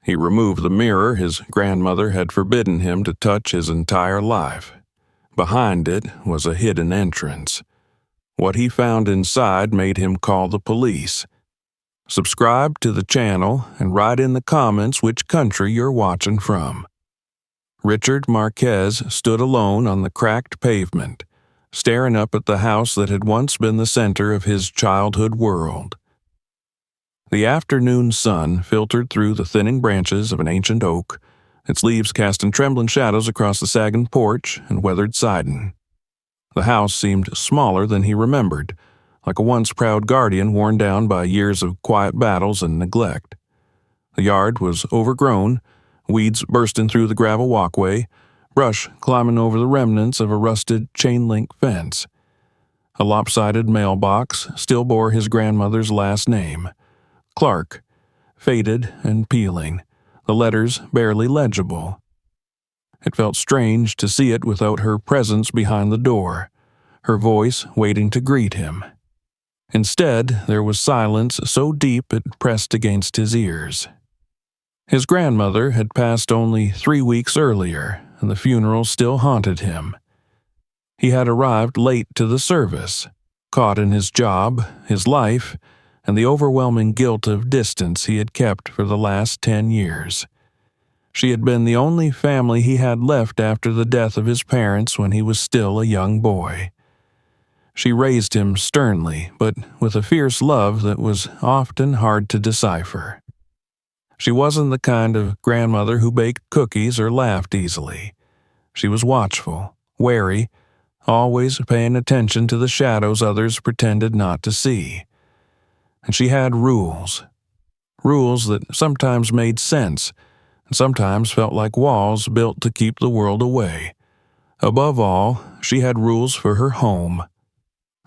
He removed the mirror his grandmother had forbidden him to touch his entire life. Behind it was a hidden entrance. What he found inside made him call the police. Subscribe to the channel and write in the comments which country you're watching from. Richard Marquez stood alone on the cracked pavement, staring up at the house that had once been the center of his childhood world. The afternoon sun filtered through the thinning branches of an ancient oak, its leaves casting trembling shadows across the sagging porch and weathered siding. The house seemed smaller than he remembered, like a once proud guardian worn down by years of quiet battles and neglect. The yard was overgrown, weeds bursting through the gravel walkway, brush climbing over the remnants of a rusted chain-link fence. A lopsided mailbox still bore his grandmother's last name, Clark, faded and peeling, the letters barely legible. It felt strange to see it without her presence behind the door, her voice waiting to greet him. Instead, there was silence so deep it pressed against his ears. His grandmother had passed only 3 weeks earlier, and the funeral still haunted him. He had arrived late to the service, caught in his job, his life, and the overwhelming guilt of distance he had kept for the last 10 years. She had been the only family he had left after the death of his parents when he was still a young boy. She raised him sternly, but with a fierce love that was often hard to decipher. She wasn't the kind of grandmother who baked cookies or laughed easily. She was watchful, wary, always paying attention to the shadows others pretended not to see. And she had rules that sometimes made sense, and sometimes felt like walls built to keep the world away. Above all, she had rules for her home,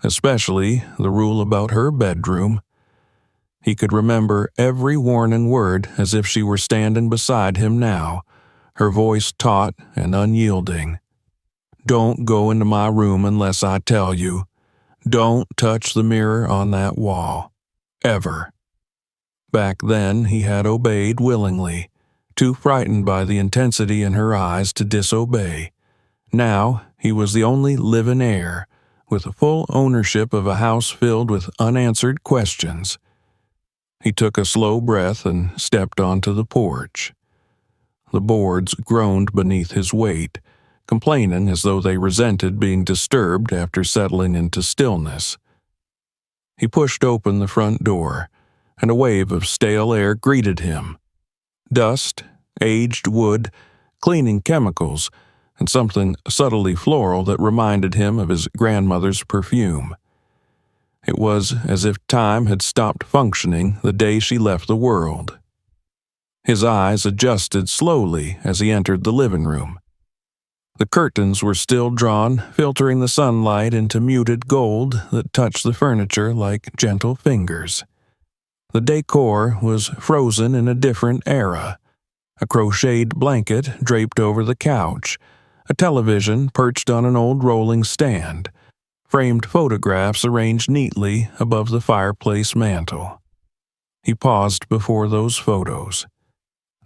especially the rule about her bedroom. He could remember every warning word as if she were standing beside him now, her voice taut and unyielding. "Don't go into my room unless I tell you. Don't touch the mirror on that wall. Ever." Back then, he had obeyed willingly, too frightened by the intensity in her eyes to disobey. Now, he was the only living heir, with full ownership of a house filled with unanswered questions. He took a slow breath and stepped onto the porch. The boards groaned beneath his weight, complaining as though they resented being disturbed after settling into stillness. He pushed open the front door, and a wave of stale air greeted him. Dust, aged wood, cleaning chemicals, and something subtly floral that reminded him of his grandmother's perfume. It was as if time had stopped functioning the day she left the world. His eyes adjusted slowly as he entered the living room. The curtains were still drawn, filtering the sunlight into muted gold that touched the furniture like gentle fingers. The decor was frozen in a different era. A crocheted blanket draped over the couch, a television perched on an old rolling stand, framed photographs arranged neatly above the fireplace mantel. He paused before those photos.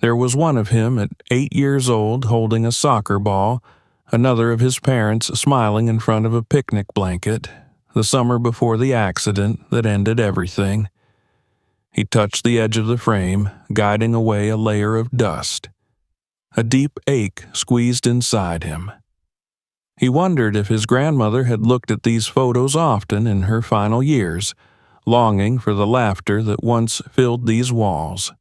There was one of him at 8 years old holding a soccer ball, another of his parents smiling in front of a picnic blanket, the summer before the accident that ended everything. He touched the edge of the frame, guiding away a layer of dust. A deep ache squeezed inside him. He wondered if his grandmother had looked at these photos often in her final years, longing for the laughter that once filled these walls.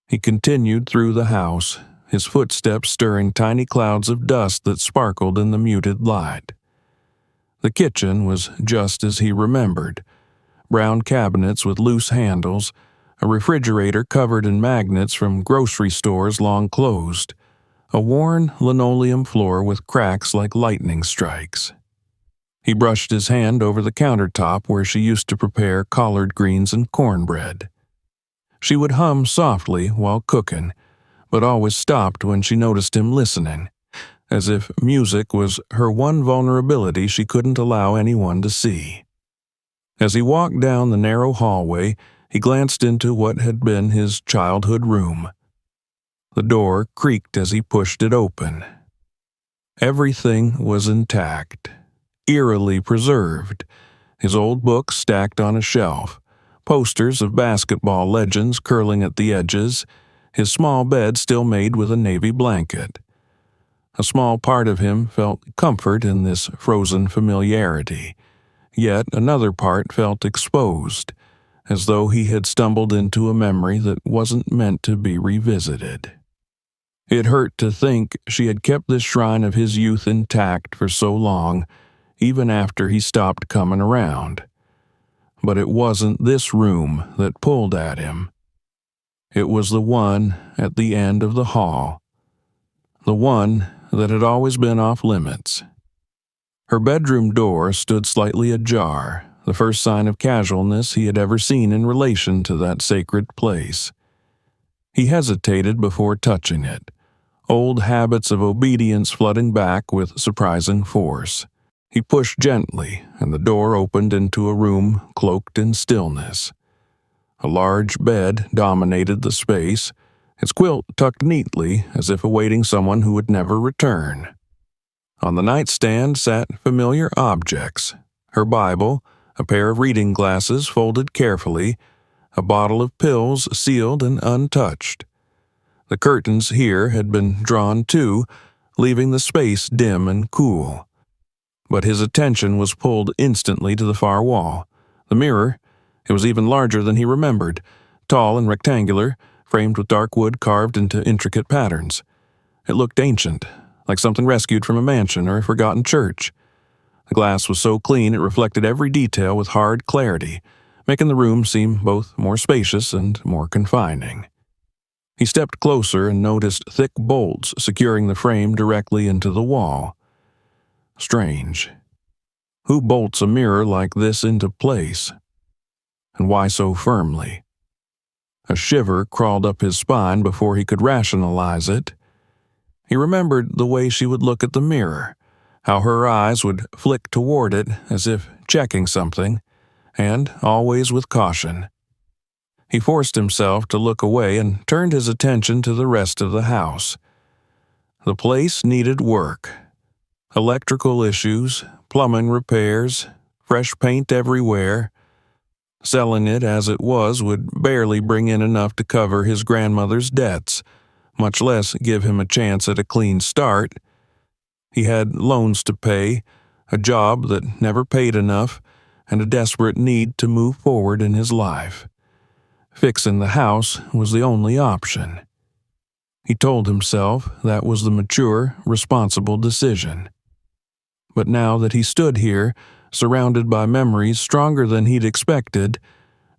He continued through the house, his footsteps stirring tiny clouds of dust that sparkled in the muted light. The kitchen was just as he remembered. Brown cabinets with loose handles, a refrigerator covered in magnets from grocery stores long closed, a worn linoleum floor with cracks like lightning strikes. He brushed his hand over the countertop where she used to prepare collard greens and cornbread. She would hum softly while cooking, but always stopped when she noticed him listening, as if music was her one vulnerability she couldn't allow anyone to see. As he walked down the narrow hallway, he glanced into what had been his childhood room, The door creaked as he pushed it open. Everything was intact, eerily preserved. His old books stacked on a shelf, posters of basketball legends curling at the edges, his small bed still made with a navy blanket. A small part of him felt comfort in this frozen familiarity, yet another part felt exposed, as though he had stumbled into a memory that wasn't meant to be revisited. It hurt to think she had kept this shrine of his youth intact for so long, even after he stopped coming around. But it wasn't this room that pulled at him. It was the one at the end of the hall, the one that had always been off limits. Her bedroom door stood slightly ajar, the first sign of casualness he had ever seen in relation to that sacred place. He hesitated before touching it, old habits of obedience flooding back with surprising force. He pushed gently, and the door opened into a room cloaked in stillness. A large bed dominated the space, its quilt tucked neatly as if awaiting someone who would never return. On the nightstand sat familiar objects: her Bible, a pair of reading glasses folded carefully, a bottle of pills sealed and untouched. The curtains here had been drawn too, leaving the space dim and cool. But his attention was pulled instantly to the far wall. The mirror, it was even larger than he remembered, tall and rectangular, framed with dark wood carved into intricate patterns. It looked ancient, like something rescued from a mansion or a forgotten church. The glass was so clean it reflected every detail with hard clarity, making the room seem both more spacious and more confining. He stepped closer and noticed thick bolts securing the frame directly into the wall. Strange. Who bolts a mirror like this into place? And why so firmly? A shiver crawled up his spine before he could rationalize it. He remembered the way she would look at the mirror, how her eyes would flick toward it as if checking something, and always with caution. He forced himself to look away and turned his attention to the rest of the house. The place needed work. Electrical issues, plumbing repairs, fresh paint everywhere. Selling it as it was would barely bring in enough to cover his grandmother's debts, much less give him a chance at a clean start. He had loans to pay, a job that never paid enough, and a desperate need to move forward in his life. Fixing the house was the only option. He told himself that was the mature, responsible decision. But now that he stood here, surrounded by memories stronger than he'd expected,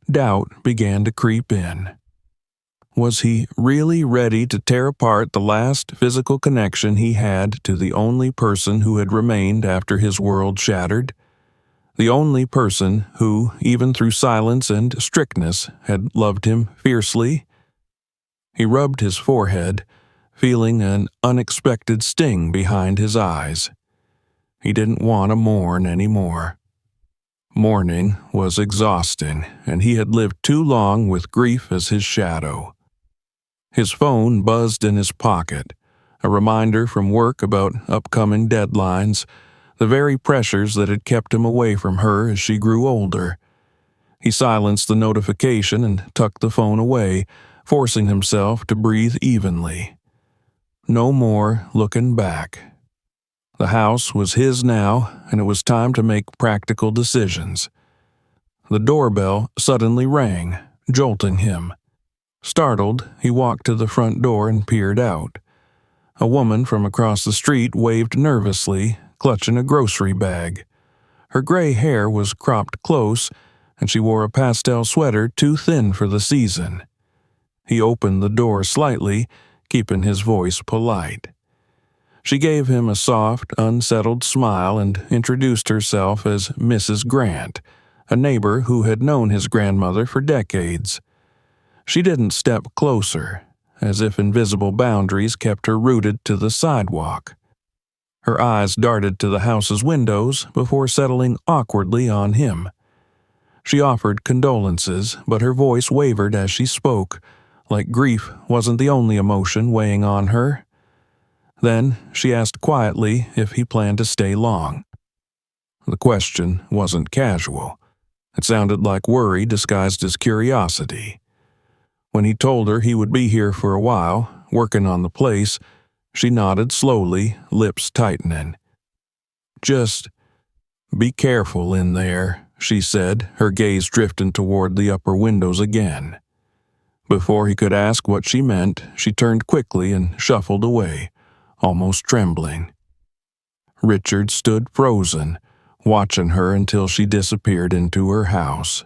doubt began to creep in. Was he really ready to tear apart the last physical connection he had to the only person who had remained after his world shattered? The only person who, even through silence and strictness, had loved him fiercely? He rubbed his forehead, feeling an unexpected sting behind his eyes. He didn't want to mourn anymore. Mourning was exhausting, and he had lived too long with grief as his shadow. His phone buzzed in his pocket, a reminder from work about upcoming deadlines, the very pressures that had kept him away from her as she grew older. He silenced the notification and tucked the phone away, forcing himself to breathe evenly. No more looking back. The house was his now, and it was time to make practical decisions. The doorbell suddenly rang, jolting him. Startled, he walked to the front door and peered out. A woman from across the street waved nervously, clutching a grocery bag. Her gray hair was cropped close, and she wore a pastel sweater too thin for the season. He opened the door slightly, keeping his voice polite. She gave him a soft, unsettled smile and introduced herself as Mrs. Grant, a neighbor who had known his grandmother for decades. She didn't step closer, as if invisible boundaries kept her rooted to the sidewalk. Her eyes darted to the house's windows before settling awkwardly on him. She offered condolences, but her voice wavered as she spoke, like grief wasn't the only emotion weighing on her. Then she asked quietly if he planned to stay long. The question wasn't casual. It sounded like worry disguised as curiosity. When he told her he would be here for a while, working on the place, she nodded slowly, lips tightening. "Just be careful in there," she said, her gaze drifting toward the upper windows again. Before he could ask what she meant, she turned quickly and shuffled away, almost trembling. Richard stood frozen, watching her until she disappeared into her house.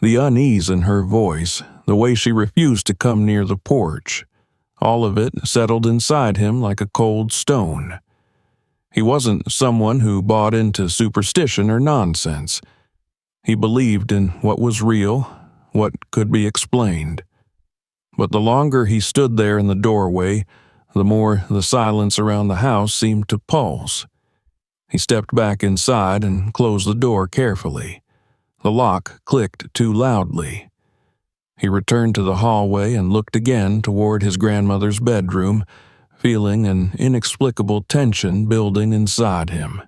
The unease in her voice, the way she refused to come near the porch, all of it settled inside him like a cold stone. He wasn't someone who bought into superstition or nonsense. He believed in what was real, what could be explained. But the longer he stood there in the doorway, the more the silence around the house seemed to pulse. He stepped back inside and closed the door carefully. The lock clicked too loudly. He returned to the hallway and looked again toward his grandmother's bedroom, feeling an inexplicable tension building inside him.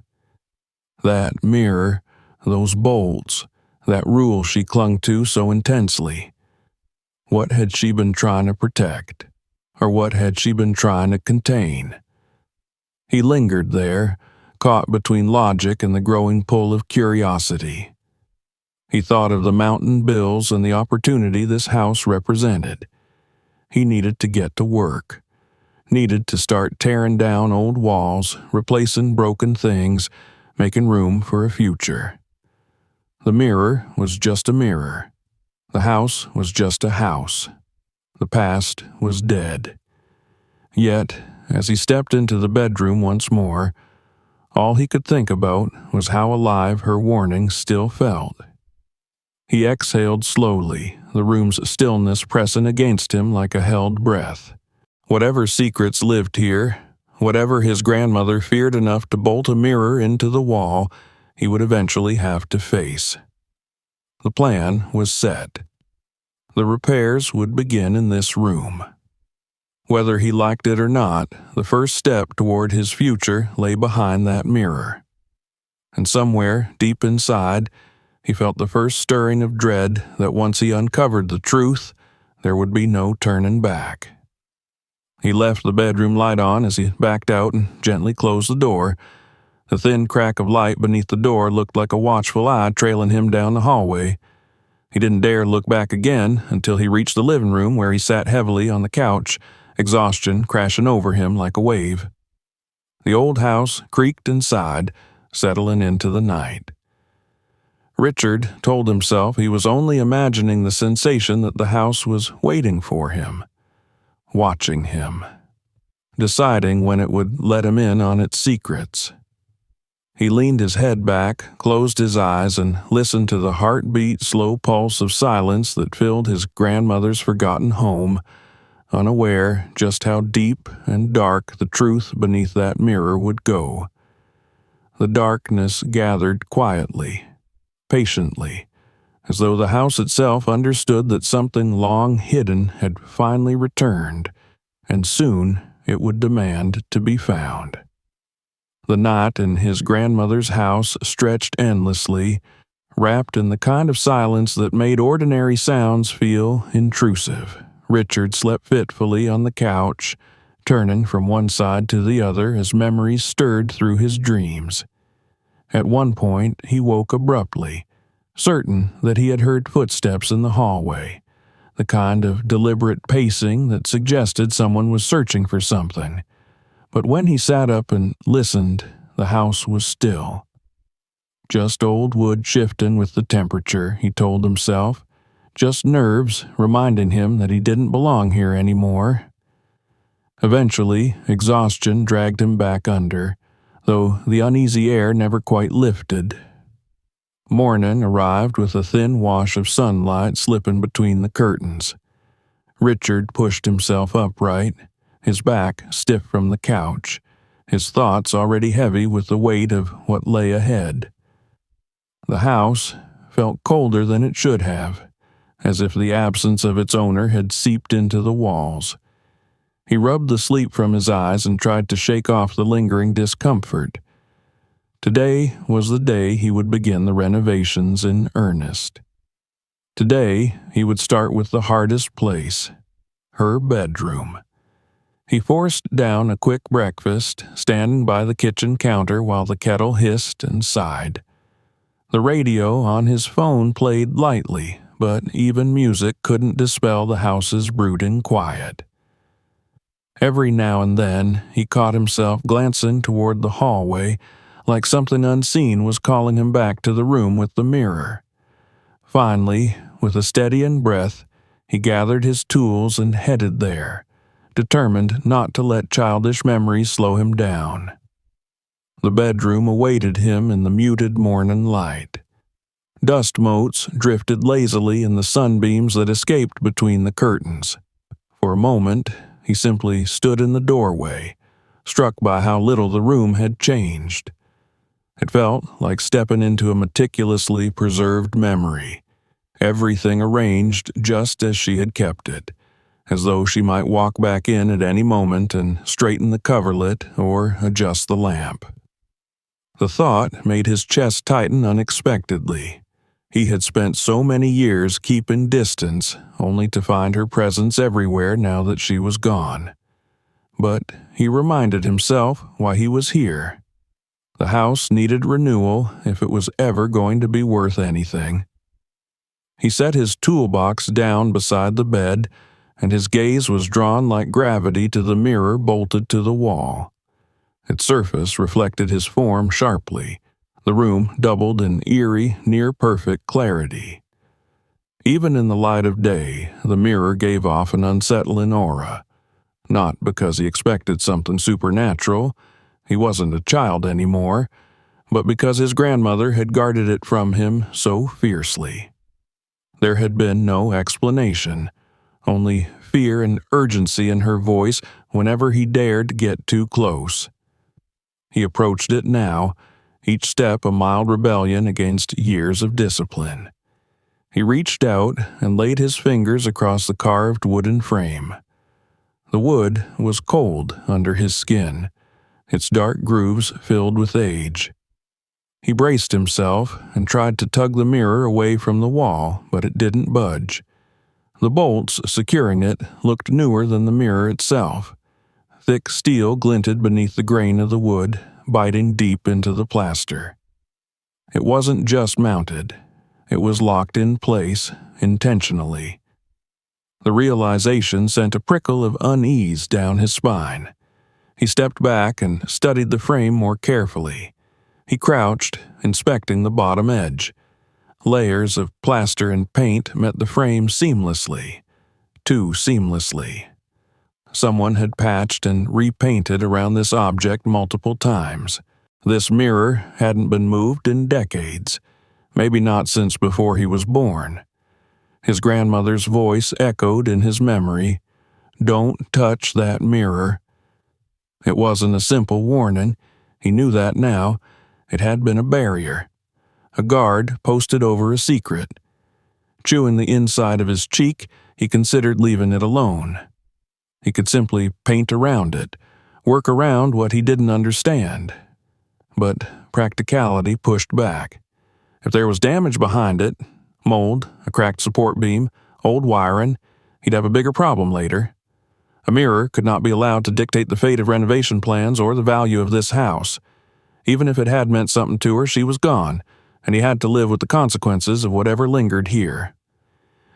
That mirror, those bolts, that rule she clung to so intensely. What had she been trying to protect? Or what had she been trying to contain? He lingered there, caught between logic and the growing pull of curiosity. He thought of the mountain bills and the opportunity this house represented. He needed to get to work. Needed to start tearing down old walls, replacing broken things, making room for a future. The mirror was just a mirror. The house was just a house. The past was dead. Yet, as he stepped into the bedroom once more, all he could think about was how alive her warning still felt. He exhaled slowly, the room's stillness pressing against him like a held breath. Whatever secrets lived here, whatever his grandmother feared enough to bolt a mirror into the wall, he would eventually have to face. The plan was set. The repairs would begin in this room. Whether he liked it or not, the first step toward his future lay behind that mirror. And somewhere, deep inside, he felt the first stirring of dread that once he uncovered the truth, there would be no turning back. He left the bedroom light on as he backed out and gently closed the door. The thin crack of light beneath the door looked like a watchful eye trailing him down the hallway. He didn't dare look back again until he reached the living room where he sat heavily on the couch, exhaustion crashing over him like a wave. The old house creaked and sighed, settling into the night. Richard told himself he was only imagining the sensation that the house was waiting for him, watching him, deciding when it would let him in on its secrets. He leaned his head back, closed his eyes, and listened to the heartbeat, slow pulse of silence that filled his grandmother's forgotten home, unaware just how deep and dark the truth beneath that mirror would go. The darkness gathered quietly, patiently, as though the house itself understood that something long hidden had finally returned, and soon it would demand to be found. The night in his grandmother's house stretched endlessly, wrapped in the kind of silence that made ordinary sounds feel intrusive. Richard slept fitfully on the couch, turning from one side to the other as memories stirred through his dreams. At one point, he woke abruptly, certain that he had heard footsteps in the hallway, the kind of deliberate pacing that suggested someone was searching for something. But when he sat up and listened, the house was still. Just old wood shifting with the temperature, he told himself. Just nerves reminding him that he didn't belong here anymore. Eventually, exhaustion dragged him back under, though the uneasy air never quite lifted. Morning arrived with a thin wash of sunlight slipping between the curtains. Richard pushed himself upright, his back stiff from the couch, his thoughts already heavy with the weight of what lay ahead. The house felt colder than it should have, as if the absence of its owner had seeped into the walls. He rubbed the sleep from his eyes and tried to shake off the lingering discomfort. Today was the day he would begin the renovations in earnest. Today, he would start with the hardest place, her bedroom. He forced down a quick breakfast, standing by the kitchen counter while the kettle hissed and sighed. The radio on his phone played lightly, but even music couldn't dispel the house's brooding quiet. Every now and then, he caught himself glancing toward the hallway, like something unseen was calling him back to the room with the mirror. Finally, with a steadying breath, he gathered his tools and headed there, determined not to let childish memories slow him down. The bedroom awaited him in the muted morning light. Dust motes drifted lazily in the sunbeams that escaped between the curtains. For a moment, he simply stood in the doorway, struck by how little the room had changed. It felt like stepping into a meticulously preserved memory, everything arranged just as she had kept it, as though she might walk back in at any moment and straighten the coverlet or adjust the lamp. The thought made his chest tighten unexpectedly. He had spent so many years keeping distance, only to find her presence everywhere now that she was gone. But he reminded himself why he was here. The house needed renewal if it was ever going to be worth anything. He set his toolbox down beside the bed, and his gaze was drawn like gravity to the mirror bolted to the wall. Its surface reflected his form sharply. The room doubled in eerie, near-perfect clarity. Even in the light of day, the mirror gave off an unsettling aura. Not because he expected something supernatural, he wasn't a child anymore, but because his grandmother had guarded it from him so fiercely. There had been no explanation, only fear and urgency in her voice whenever he dared get too close. He approached it now, each step a mild rebellion against years of discipline. He reached out and laid his fingers across the carved wooden frame. The wood was cold under his skin, its dark grooves filled with age. He braced himself and tried to tug the mirror away from the wall, but it didn't budge. The bolts securing it looked newer than the mirror itself. Thick steel glinted beneath the grain of the wood, biting deep into the plaster. It wasn't just mounted. It was locked in place, intentionally. The realization sent a prickle of unease down his spine. He stepped back and studied the frame more carefully. He crouched, inspecting the bottom edge. Layers of plaster and paint met the frame seamlessly, too seamlessly. Someone had patched and repainted around this object multiple times. This mirror hadn't been moved in decades, maybe not since before he was born. His grandmother's voice echoed in his memory, "Don't touch that mirror." It wasn't a simple warning. He knew that now. It had been a barrier. A guard posted over a secret. Chewing the inside of his cheek, he considered leaving it alone. He could simply paint around it, work around what he didn't understand. But practicality pushed back. If there was damage behind it, mold, a cracked support beam, old wiring, he'd have a bigger problem later. A mirror could not be allowed to dictate the fate of renovation plans or the value of this house. Even if it had meant something to her, she was gone, and he had to live with the consequences of whatever lingered here.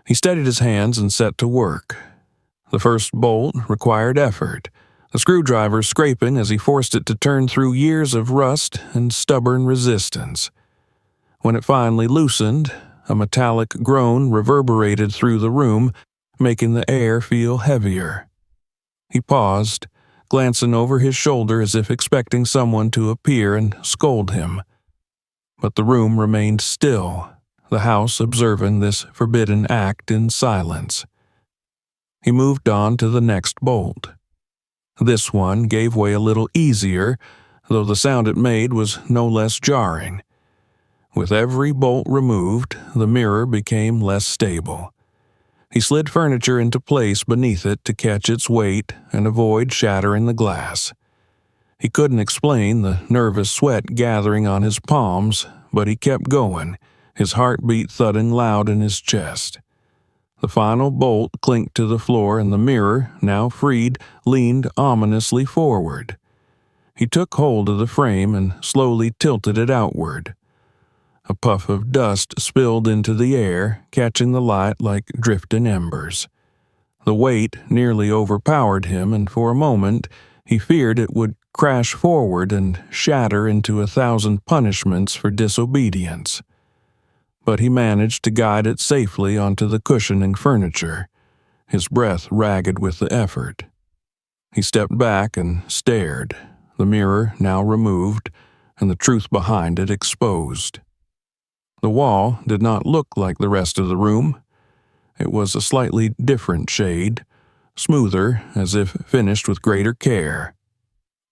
He steadied his hands and set to work. The first bolt required effort, the screwdriver scraping as he forced it to turn through years of rust and stubborn resistance. When it finally loosened, a metallic groan reverberated through the room, making the air feel heavier. He paused, glancing over his shoulder as if expecting someone to appear and scold him. But the room remained still, the house observing this forbidden act in silence. He moved on to the next bolt. This one gave way a little easier, though the sound it made was no less jarring. With every bolt removed, the mirror became less stable. He slid furniture into place beneath it to catch its weight and avoid shattering the glass. He couldn't explain the nervous sweat gathering on his palms, but he kept going, his heartbeat thudding loud in his chest. The final bolt clinked to the floor and the mirror, now freed, leaned ominously forward. He took hold of the frame and slowly tilted it outward. A puff of dust spilled into the air, catching the light like drifting embers. The weight nearly overpowered him, and for a moment he feared it would crash forward and shatter into 1,000 punishments for disobedience. But he managed to guide it safely onto the cushioning furniture, his breath ragged with the effort. He stepped back and stared, the mirror now removed, and the truth behind it exposed. The wall did not look like the rest of the room. It was a slightly different shade, smoother, as if finished with greater care.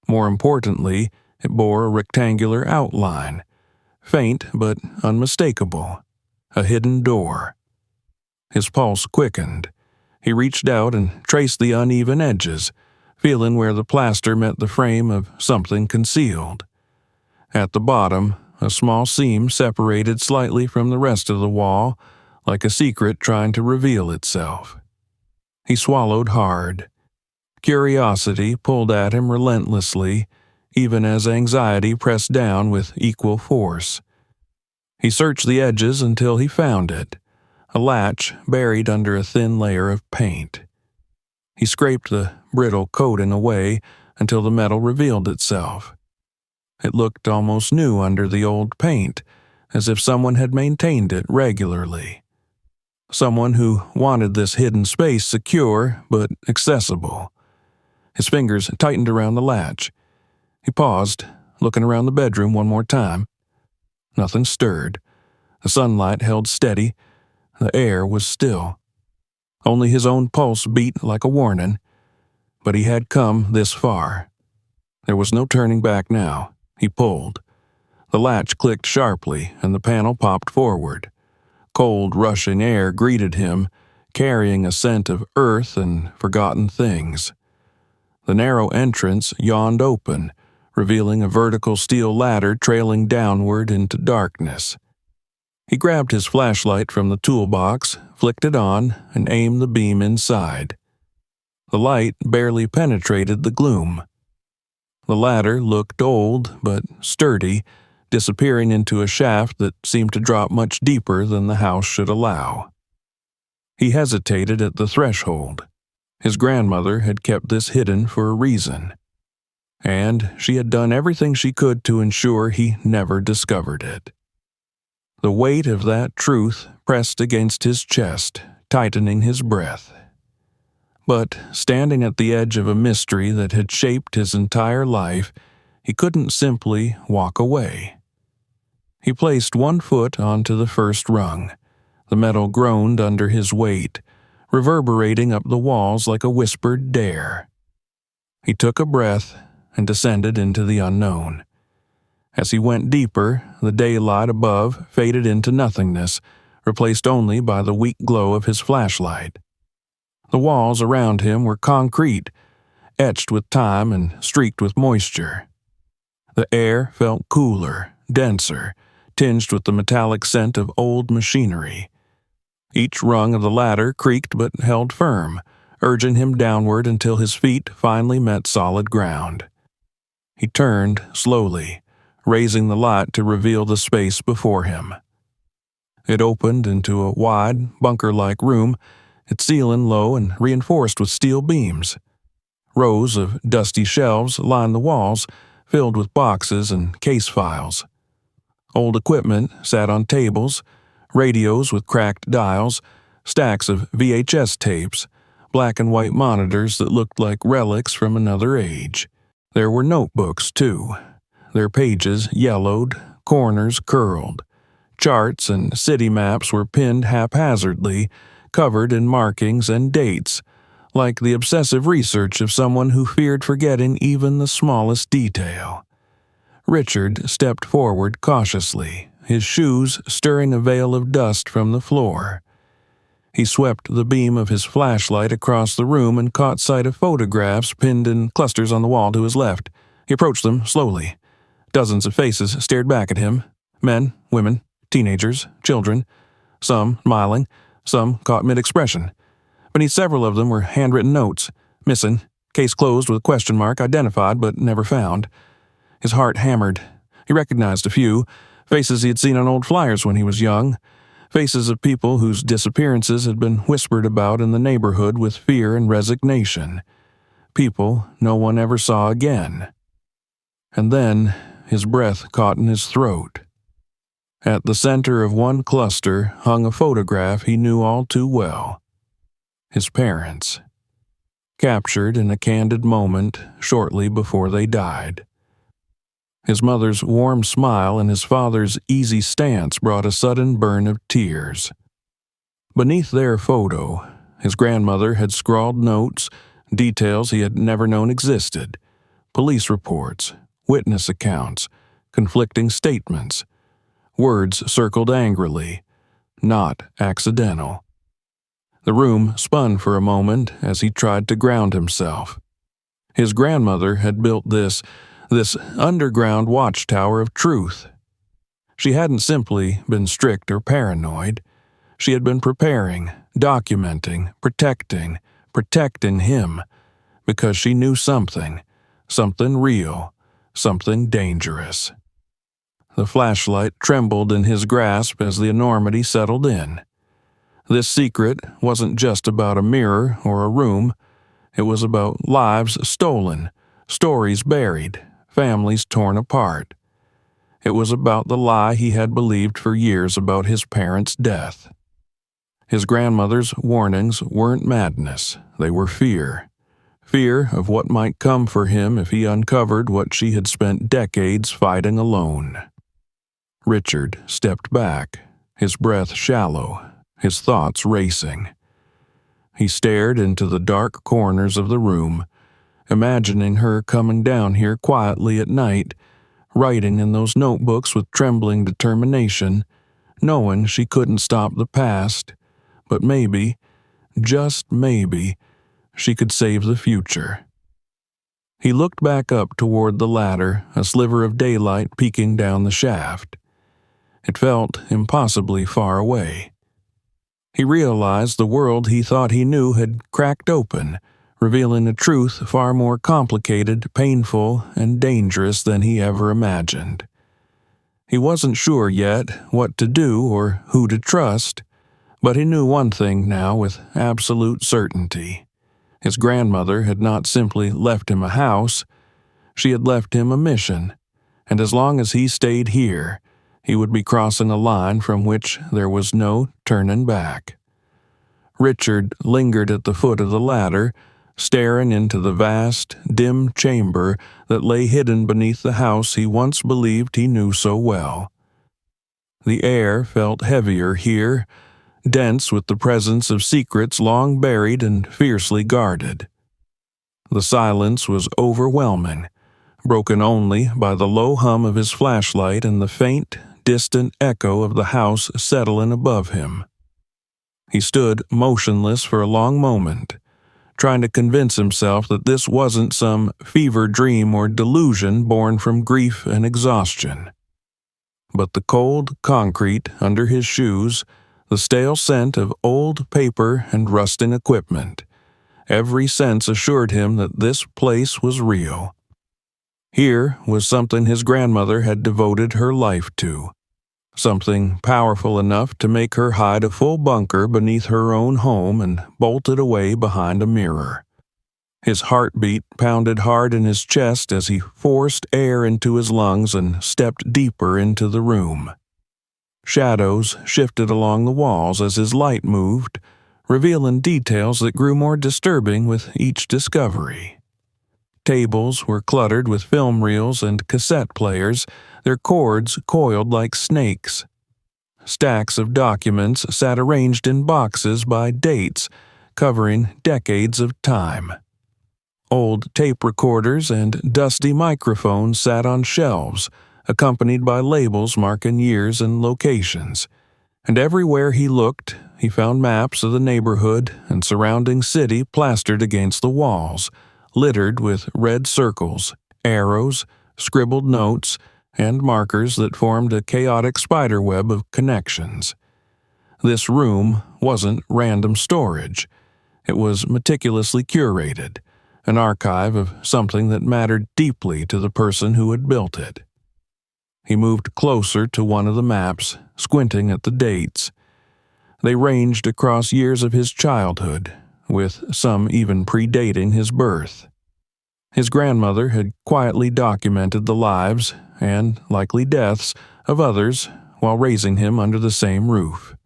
More importantly, it bore a rectangular outline, faint but unmistakable, a hidden door. His pulse quickened. He reached out and traced the uneven edges, feeling where the plaster met the frame of something concealed. At the bottom, a small seam separated slightly from the rest of the wall, like a secret trying to reveal itself. He swallowed hard. Curiosity pulled at him relentlessly, even as anxiety pressed down with equal force. He searched the edges until he found it, a latch buried under a thin layer of paint. He scraped the brittle coating away until the metal revealed itself. It looked almost new under the old paint, as if someone had maintained it regularly. Someone who wanted this hidden space secure but accessible. His fingers tightened around the latch. He paused, looking around the bedroom one more time. Nothing stirred. The sunlight held steady. The air was still. Only his own pulse beat like a warning. But he had come this far. There was no turning back now. He pulled. The latch clicked sharply, and the panel popped forward. Cold, rushing air greeted him, carrying a scent of earth and forgotten things. The narrow entrance yawned open, revealing a vertical steel ladder trailing downward into darkness. He grabbed his flashlight from the toolbox, flicked it on, and aimed the beam inside. The light barely penetrated the gloom. The ladder looked old but sturdy, disappearing into a shaft that seemed to drop much deeper than the house should allow. He hesitated at the threshold. His grandmother had kept this hidden for a reason, and she had done everything she could to ensure he never discovered it. The weight of that truth pressed against his chest, tightening his breath. But standing at the edge of a mystery that had shaped his entire life, he couldn't simply walk away. He placed one foot onto the first rung. The metal groaned under his weight, reverberating up the walls like a whispered dare. He took a breath and descended into the unknown. As he went deeper, the daylight above faded into nothingness, replaced only by the weak glow of his flashlight. The walls around him were concrete, etched with time and streaked with moisture. The air felt cooler, denser, tinged with the metallic scent of old machinery. Each rung of the ladder creaked but held firm, urging him downward until his feet finally met solid ground. He turned slowly, raising the light to reveal the space before him. It opened into a wide, bunker-like room, its ceiling low and reinforced with steel beams. Rows of dusty shelves lined the walls, filled with boxes and case files. Old equipment sat on tables, radios with cracked dials, stacks of VHS tapes, black and white monitors that looked like relics from another age. There were notebooks, too, their pages yellowed, corners curled. Charts and city maps were pinned haphazardly, covered in markings and dates, like the obsessive research of someone who feared forgetting even the smallest detail. Richard stepped forward cautiously, his shoes stirring a veil of dust from the floor. He swept the beam of his flashlight across the room and caught sight of photographs pinned in clusters on the wall to his left. He approached them slowly. Dozens of faces stared back at him. Men, women, teenagers, children, some smiling, some caught mid-expression. Beneath several of them were handwritten notes. Missing, case closed with a question mark, identified but never found. His heart hammered. He recognized a few, faces he had seen on old flyers when he was young, faces of people whose disappearances had been whispered about in the neighborhood with fear and resignation. People no one ever saw again. And then his breath caught in his throat. At the center of one cluster hung a photograph he knew all too well. His parents, captured in a candid moment shortly before they died. His mother's warm smile and his father's easy stance brought a sudden burn of tears. Beneath their photo, his grandmother had scrawled notes, details he had never known existed, police reports, witness accounts, conflicting statements, words circled angrily, not accidental. The room spun for a moment as he tried to ground himself. His grandmother had built this underground watchtower of truth. She hadn't simply been strict or paranoid. She had been preparing, documenting, protecting him, because she knew something real, something dangerous. The flashlight trembled in his grasp as the enormity settled in. This secret wasn't just about a mirror or a room. It was about lives stolen, stories buried, families torn apart. It was about the lie he had believed for years about his parents' death. His grandmother's warnings weren't madness, they were fear. Fear of what might come for him if he uncovered what she had spent decades fighting alone. Richard stepped back, his breath shallow, his thoughts racing. He stared into the dark corners of the room, imagining her coming down here quietly at night, writing in those notebooks with trembling determination, knowing she couldn't stop the past, but maybe, just maybe, she could save the future. He looked back up toward the ladder, a sliver of daylight peeking down the shaft. It felt impossibly far away. He realized the world he thought he knew had cracked open, revealing a truth far more complicated, painful, and dangerous than he ever imagined. He wasn't sure yet what to do or who to trust, but he knew one thing now with absolute certainty. His grandmother had not simply left him a house, she had left him a mission, and as long as he stayed here, he would be crossing a line from which there was no turning back. Richard lingered at the foot of the ladder, staring into the vast, dim chamber that lay hidden beneath the house he once believed he knew so well. The air felt heavier here, dense with the presence of secrets long buried and fiercely guarded. The silence was overwhelming, broken only by the low hum of his flashlight and the faint, distant echo of the house settling above him. He stood motionless for a long moment, trying to convince himself that this wasn't some fever dream or delusion born from grief and exhaustion. But the cold concrete under his shoes, the stale scent of old paper and rusting equipment, every sense assured him that this place was real. Here was something his grandmother had devoted her life to, something powerful enough to make her hide a full bunker beneath her own home and bolt it away behind a mirror. His heartbeat pounded hard in his chest as he forced air into his lungs and stepped deeper into the room. Shadows shifted along the walls as his light moved, revealing details that grew more disturbing with each discovery. Tables were cluttered with film reels and cassette players, their cords coiled like snakes. Stacks of documents sat arranged in boxes by dates, covering decades of time. Old tape recorders and dusty microphones sat on shelves, accompanied by labels marking years and locations. And everywhere he looked, he found maps of the neighborhood and surrounding city plastered against the walls, littered with red circles, arrows, scribbled notes, and markers that formed a chaotic spiderweb of connections. This room wasn't random storage. It was meticulously curated, an archive of something that mattered deeply to the person who had built it. He moved closer to one of the maps, squinting at the dates. They ranged across years of his childhood, with some even predating his birth. His grandmother had quietly documented the lives, and likely deaths, of others while raising him under the same roof.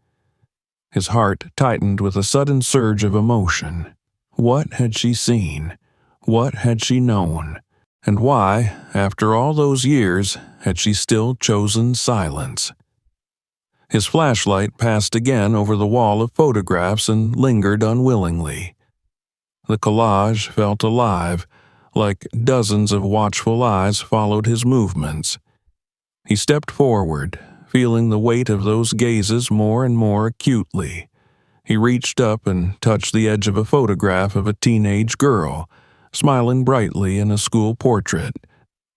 His heart tightened with a sudden surge of emotion. What had she seen? What had she known? And why, after all those years, had she still chosen silence? His flashlight passed again over the wall of photographs and lingered unwillingly. The collage felt alive, like dozens of watchful eyes followed his movements. He stepped forward, feeling the weight of those gazes more and more acutely. He reached up and touched the edge of a photograph of a teenage girl, smiling brightly in a school portrait.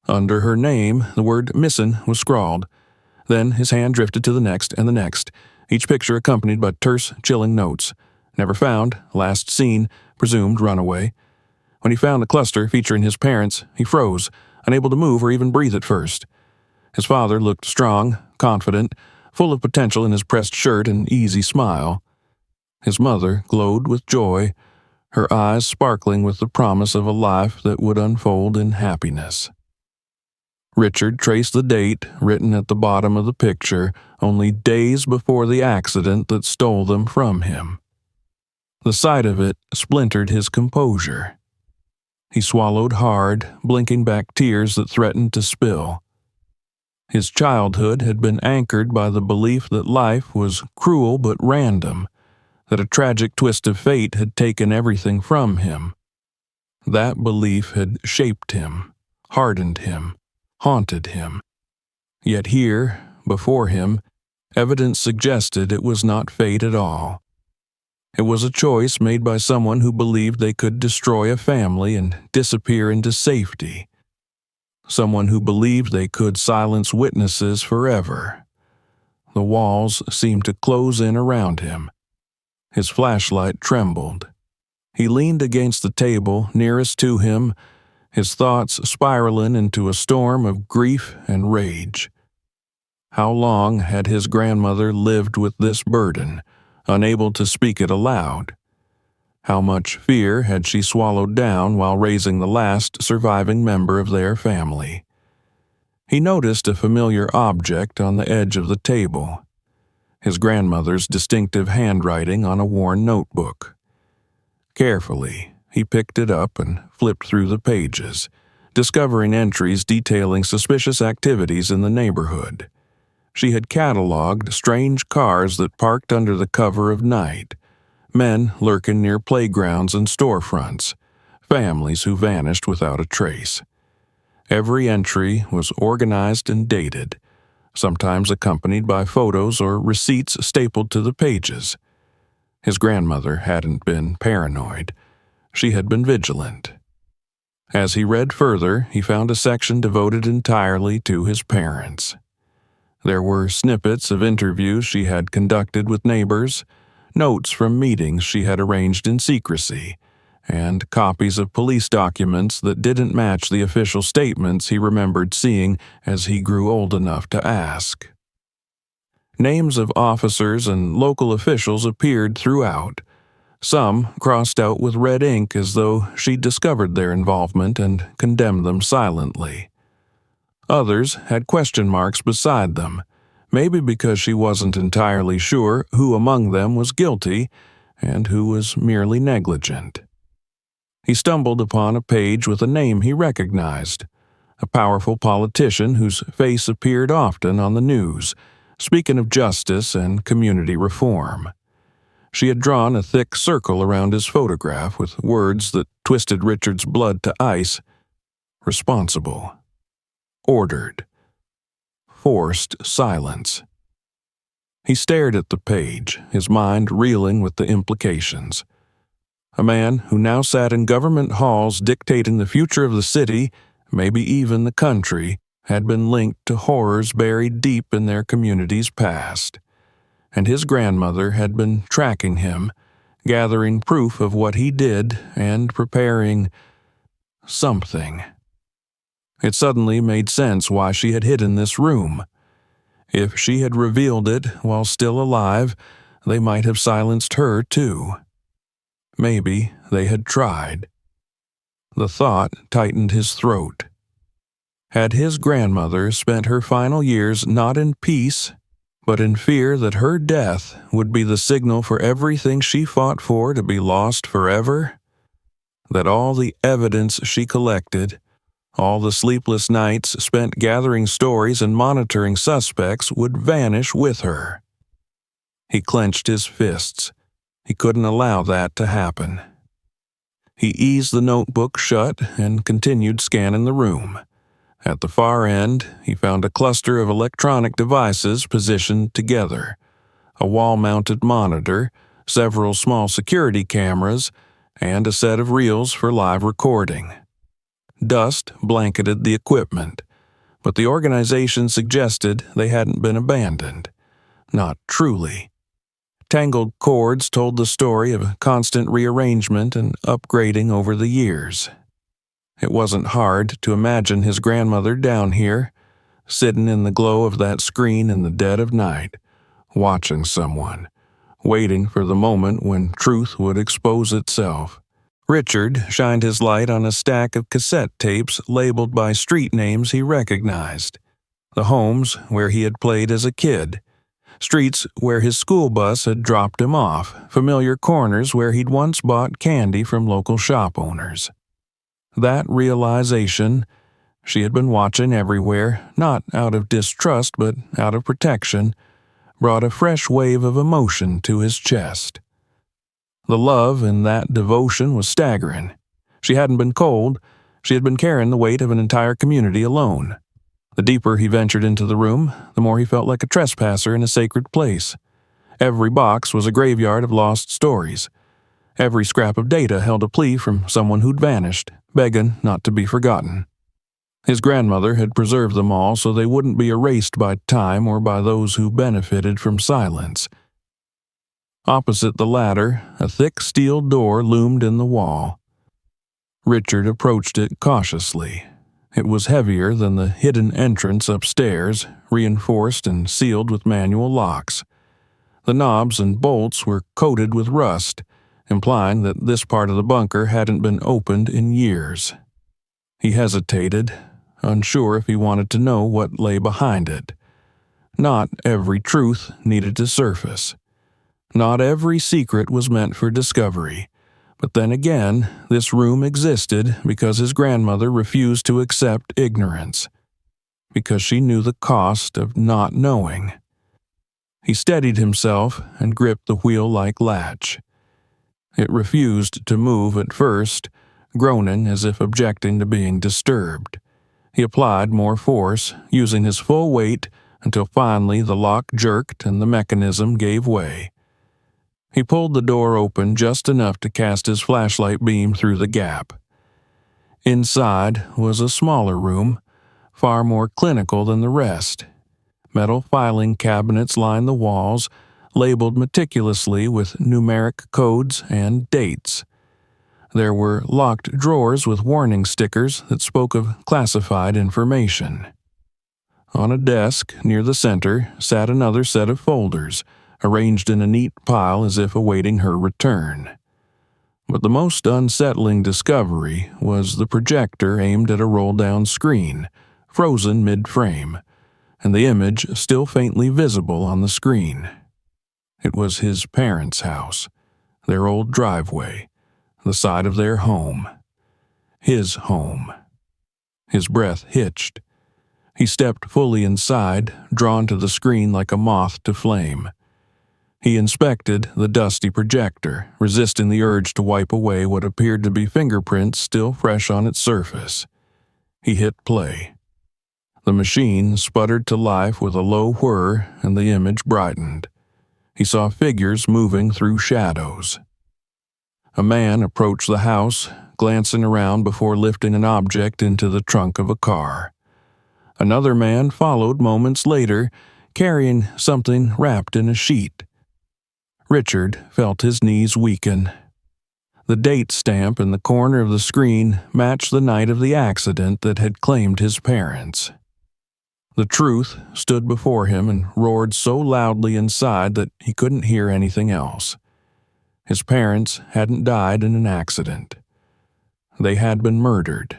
Under her name, the word "Missin" was scrawled. Then his hand drifted to the next and the next, each picture accompanied by terse, chilling notes. Never found, last seen, presumed runaway. When he found the cluster featuring his parents, he froze, unable to move or even breathe at first. His father looked strong, confident, full of potential in his pressed shirt and easy smile. His mother glowed with joy, her eyes sparkling with the promise of a life that would unfold in happiness. Richard traced the date written at the bottom of the picture only days before the accident that stole them from him. The sight of it splintered his composure. He swallowed hard, blinking back tears that threatened to spill. His childhood had been anchored by the belief that life was cruel but random, that a tragic twist of fate had taken everything from him. That belief had shaped him, hardened him, haunted him. Yet here, before him, evidence suggested it was not fate at all. It was a choice made by someone who believed they could destroy a family and disappear into safety. Someone who believed they could silence witnesses forever. The walls seemed to close in around him. His flashlight trembled. He leaned against the table nearest to him, his thoughts spiraling into a storm of grief and rage. How long had his grandmother lived with this burden, unable to speak it aloud? How much fear had she swallowed down while raising the last surviving member of their family? He noticed a familiar object on the edge of the table, his grandmother's distinctive handwriting on a worn notebook. Carefully, he picked it up and flipped through the pages, discovering entries detailing suspicious activities in the neighborhood. She had cataloged strange cars that parked under the cover of night, men lurking near playgrounds and storefronts, families who vanished without a trace. Every entry was organized and dated, sometimes accompanied by photos or receipts stapled to the pages. His grandmother hadn't been paranoid. She had been vigilant. As he read further, he found a section devoted entirely to his parents. There were snippets of interviews she had conducted with neighbors, notes from meetings she had arranged in secrecy, and copies of police documents that didn't match the official statements he remembered seeing as he grew old enough to ask. Names of officers and local officials appeared throughout. Some crossed out with red ink as though she'd discovered their involvement and condemned them silently. Others had question marks beside them, maybe because she wasn't entirely sure who among them was guilty and who was merely negligent. He stumbled upon a page with a name he recognized, a powerful politician whose face appeared often on the news, speaking of justice and community reform. She had drawn a thick circle around his photograph with words that twisted Richard's blood to ice. Responsible. Ordered. Forced silence. He stared at the page, his mind reeling with the implications. A man who now sat in government halls dictating the future of the city, maybe even the country, had been linked to horrors buried deep in their community's past. And his grandmother had been tracking him, gathering proof of what he did and preparing something. It suddenly made sense why she had hidden this room. If she had revealed it while still alive, they might have silenced her too. Maybe they had tried. The thought tightened his throat. Had his grandmother spent her final years not in peace, but in fear that her death would be the signal for everything she fought for to be lost forever? That all the evidence she collected, all the sleepless nights spent gathering stories and monitoring suspects would vanish with her? He clenched his fists. He couldn't allow that to happen. He eased the notebook shut and continued scanning the room. At the far end, he found a cluster of electronic devices positioned together, a wall-mounted monitor, several small security cameras, and a set of reels for live recording. Dust blanketed the equipment, but the organization suggested they hadn't been abandoned. Not truly. Tangled cords told the story of constant rearrangement and upgrading over the years. It wasn't hard to imagine his grandmother down here, sitting in the glow of that screen in the dead of night, watching someone, waiting for the moment when truth would expose itself. Richard shined his light on a stack of cassette tapes labeled by street names he recognized. The homes where he had played as a kid, streets where his school bus had dropped him off, familiar corners where he'd once bought candy from local shop owners. That realization, she had been watching everywhere, not out of distrust but out of protection, brought a fresh wave of emotion to his chest. The love in that devotion was staggering. She hadn't been cold, she had been carrying the weight of an entire community alone. The deeper he ventured into the room, the more he felt like a trespasser in a sacred place. Every box was a graveyard of lost stories. Every scrap of data held a plea from someone who'd vanished, begging not to be forgotten. His grandmother had preserved them all so they wouldn't be erased by time or by those who benefited from silence. Opposite the latter, a thick steel door loomed in the wall. Richard approached it cautiously. It was heavier than the hidden entrance upstairs, reinforced and sealed with manual locks. The knobs and bolts were coated with rust, implying that this part of the bunker hadn't been opened in years. He hesitated, unsure if he wanted to know what lay behind it. Not every truth needed to surface. Not every secret was meant for discovery. But then again, this room existed because his grandmother refused to accept ignorance, because she knew the cost of not knowing. He steadied himself and gripped the wheel-like latch. It refused to move at first, groaning as if objecting to being disturbed. He applied more force, using his full weight, until finally the lock jerked and the mechanism gave way. He pulled the door open just enough to cast his flashlight beam through the gap. Inside was a smaller room, far more clinical than the rest. Metal filing cabinets lined the walls, labeled meticulously with numeric codes and dates. There were locked drawers with warning stickers that spoke of classified information. On a desk near the center sat another set of folders, arranged in a neat pile as if awaiting her return. But the most unsettling discovery was the projector aimed at a roll-down screen, frozen mid-frame, and the image still faintly visible on the screen. It was his parents' house, their old driveway, the side of their home. His home. His breath hitched. He stepped fully inside, drawn to the screen like a moth to flame. He inspected the dusty projector, resisting the urge to wipe away what appeared to be fingerprints still fresh on its surface. He hit play. The machine sputtered to life with a low whir, and the image brightened. he saw figures moving through shadows. A man approached the house, glancing around before lifting an object into the trunk of a car. Another man followed moments later, carrying something wrapped in a sheet. Richard felt his knees weaken. The date stamp in the corner of the screen matched the night of the accident that had claimed his parents. The truth stood before him and roared so loudly inside that he couldn't hear anything else. His parents hadn't died in an accident. They had been murdered.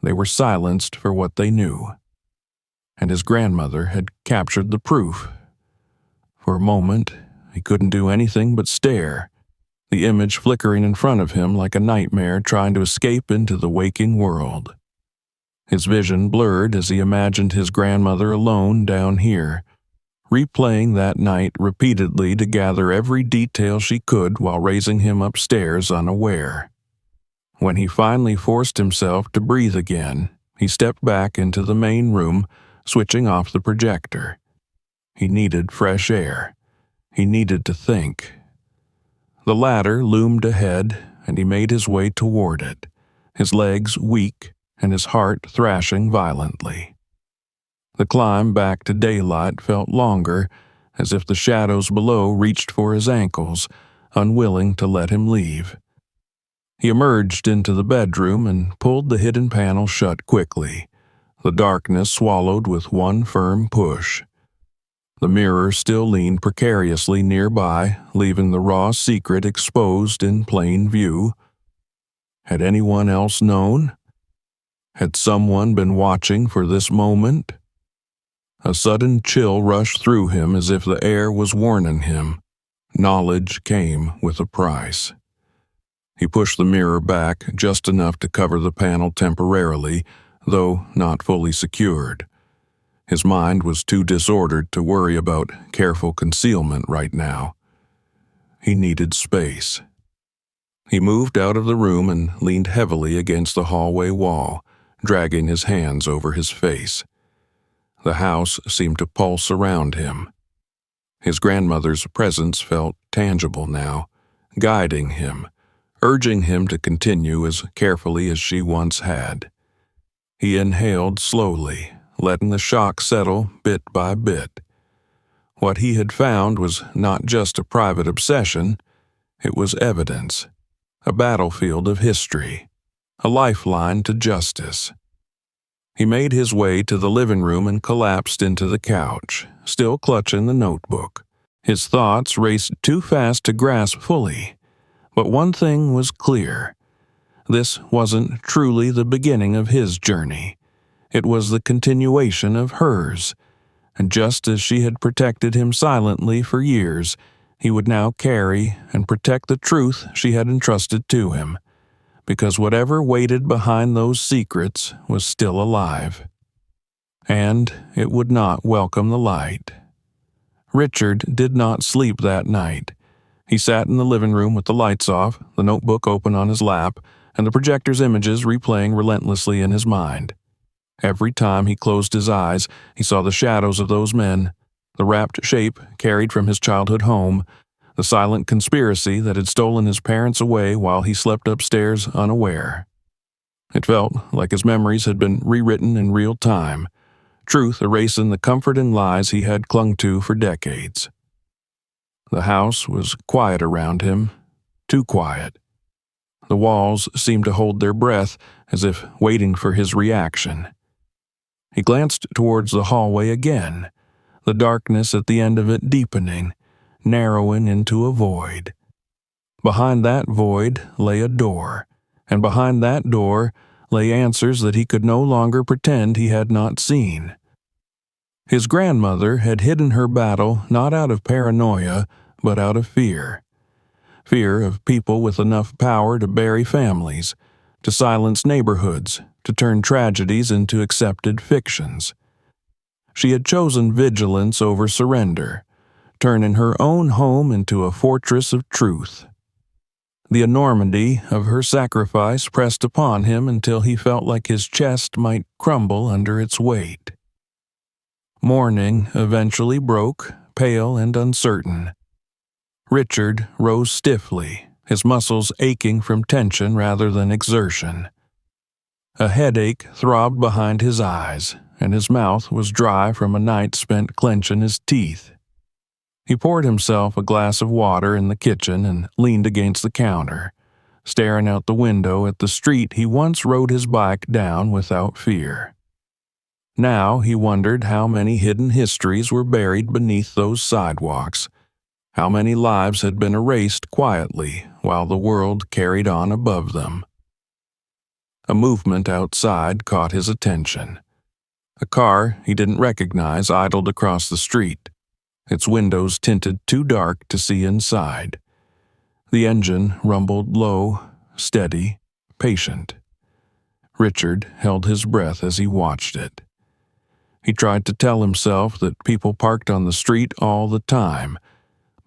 They were silenced for what they knew. And his grandmother had captured the proof. For a moment, he couldn't do anything but stare, the image flickering in front of him like a nightmare trying to escape into the waking world. His vision blurred as he imagined his grandmother alone down here, replaying that night repeatedly to gather every detail she could while raising him upstairs unaware. When he finally forced himself to breathe again, he stepped back into the main room, switching off the projector. He needed fresh air. He needed to think. The ladder loomed ahead, and he made his way toward it, his legs weak and his heart thrashing violently. The climb back to daylight felt longer, as if the shadows below reached for his ankles, unwilling to let him leave. He emerged into the bedroom and pulled the hidden panel shut quickly, the darkness swallowed with one firm push. The mirror still leaned precariously nearby, leaving the raw secret exposed in plain view. Had anyone else known? Had someone been watching for this moment? A sudden chill rushed through him as if the air was warning him. Knowledge came with a price. He pushed the mirror back just enough to cover the panel temporarily, though not fully secured. His mind was too disordered to worry about careful concealment right now. He needed space. He moved out of the room and leaned heavily against the hallway wall, dragging his hands over his face. The house seemed to pulse around him. His grandmother's presence felt tangible now, guiding him, urging him to continue as carefully as she once had. He inhaled slowly, letting the shock settle bit by bit. What he had found was not just a private obsession, it was evidence, a battlefield of history, a lifeline to justice. He made his way to the living room and collapsed into the couch, still clutching the notebook. His thoughts raced too fast to grasp fully, but one thing was clear. This wasn't truly the beginning of his journey. It was the continuation of hers, and just as she had protected him silently for years, he would now carry and protect the truth she had entrusted to him, because whatever waited behind those secrets was still alive. And it would not welcome the light. Richard did not sleep that night. He sat in the living room with the lights off, the notebook open on his lap, and the projector's images replaying relentlessly in his mind. Every time he closed his eyes, he saw the shadows of those men, the wrapped shape carried from his childhood home, the silent conspiracy that had stolen his parents away while he slept upstairs unaware. It felt like his memories had been rewritten in real time, truth erasing the comforting lies he had clung to for decades. The house was quiet around him, too quiet. The walls seemed to hold their breath as if waiting for his reaction. He glanced towards the hallway again, the darkness at the end of it deepening, narrowing into a void. Behind that void lay a door, and behind that door lay answers that he could no longer pretend he had not seen. His grandmother had hidden her battle not out of paranoia, but out of fear. Fear of people with enough power to bury families, to silence neighborhoods, to turn tragedies into accepted fictions. She had chosen vigilance over surrender, turning her own home into a fortress of truth. The enormity of her sacrifice pressed upon him until he felt like his chest might crumble under its weight. Morning eventually broke, pale and uncertain. Richard rose stiffly, his muscles aching from tension rather than exertion. A headache throbbed behind his eyes, and his mouth was dry from a night spent clenching his teeth. He poured himself a glass of water in the kitchen and leaned against the counter, staring out the window at the street he once rode his bike down without fear. Now he wondered how many hidden histories were buried beneath those sidewalks, how many lives had been erased quietly while the world carried on above them. A movement outside caught his attention. A car he didn't recognize idled across the street, its windows tinted too dark to see inside. The engine rumbled low, steady, patient. Richard held his breath as he watched it. He tried to tell himself that people parked on the street all the time,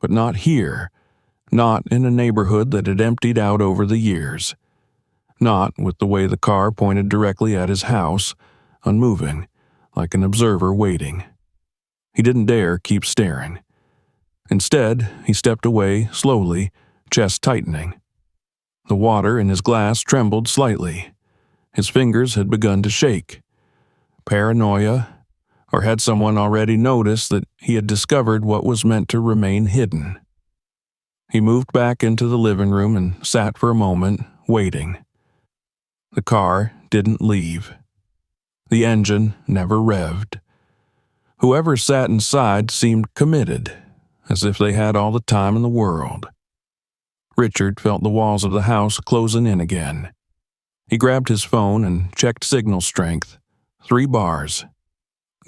but not here, not in a neighborhood that had emptied out over the years, not with the way the car pointed directly at his house, unmoving, like an observer waiting. He didn't dare keep staring. Instead, he stepped away slowly, chest tightening. The water in his glass trembled slightly. His fingers had begun to shake. Paranoia? Or had someone already noticed that he had discovered what was meant to remain hidden? He moved back into the living room and sat for a moment, waiting. The car didn't leave. The engine never revved. Whoever sat inside seemed committed, as if they had all the time in the world. Richard felt the walls of the house closing in again. He grabbed his phone and checked signal strength. 3 bars.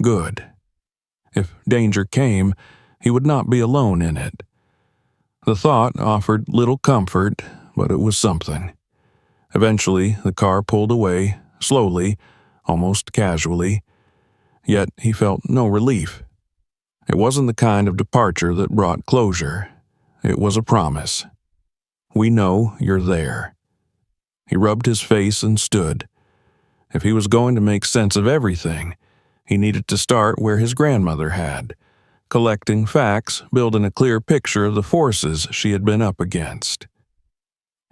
Good. If danger came, he would not be alone in it. The thought offered little comfort, but it was something. Eventually, the car pulled away, slowly, almost casually. Yet he felt no relief. It wasn't the kind of departure that brought closure. It was a promise. We know you're there. He rubbed his face and stood. If he was going to make sense of everything, he needed to start where his grandmother had, collecting facts, building a clear picture of the forces she had been up against.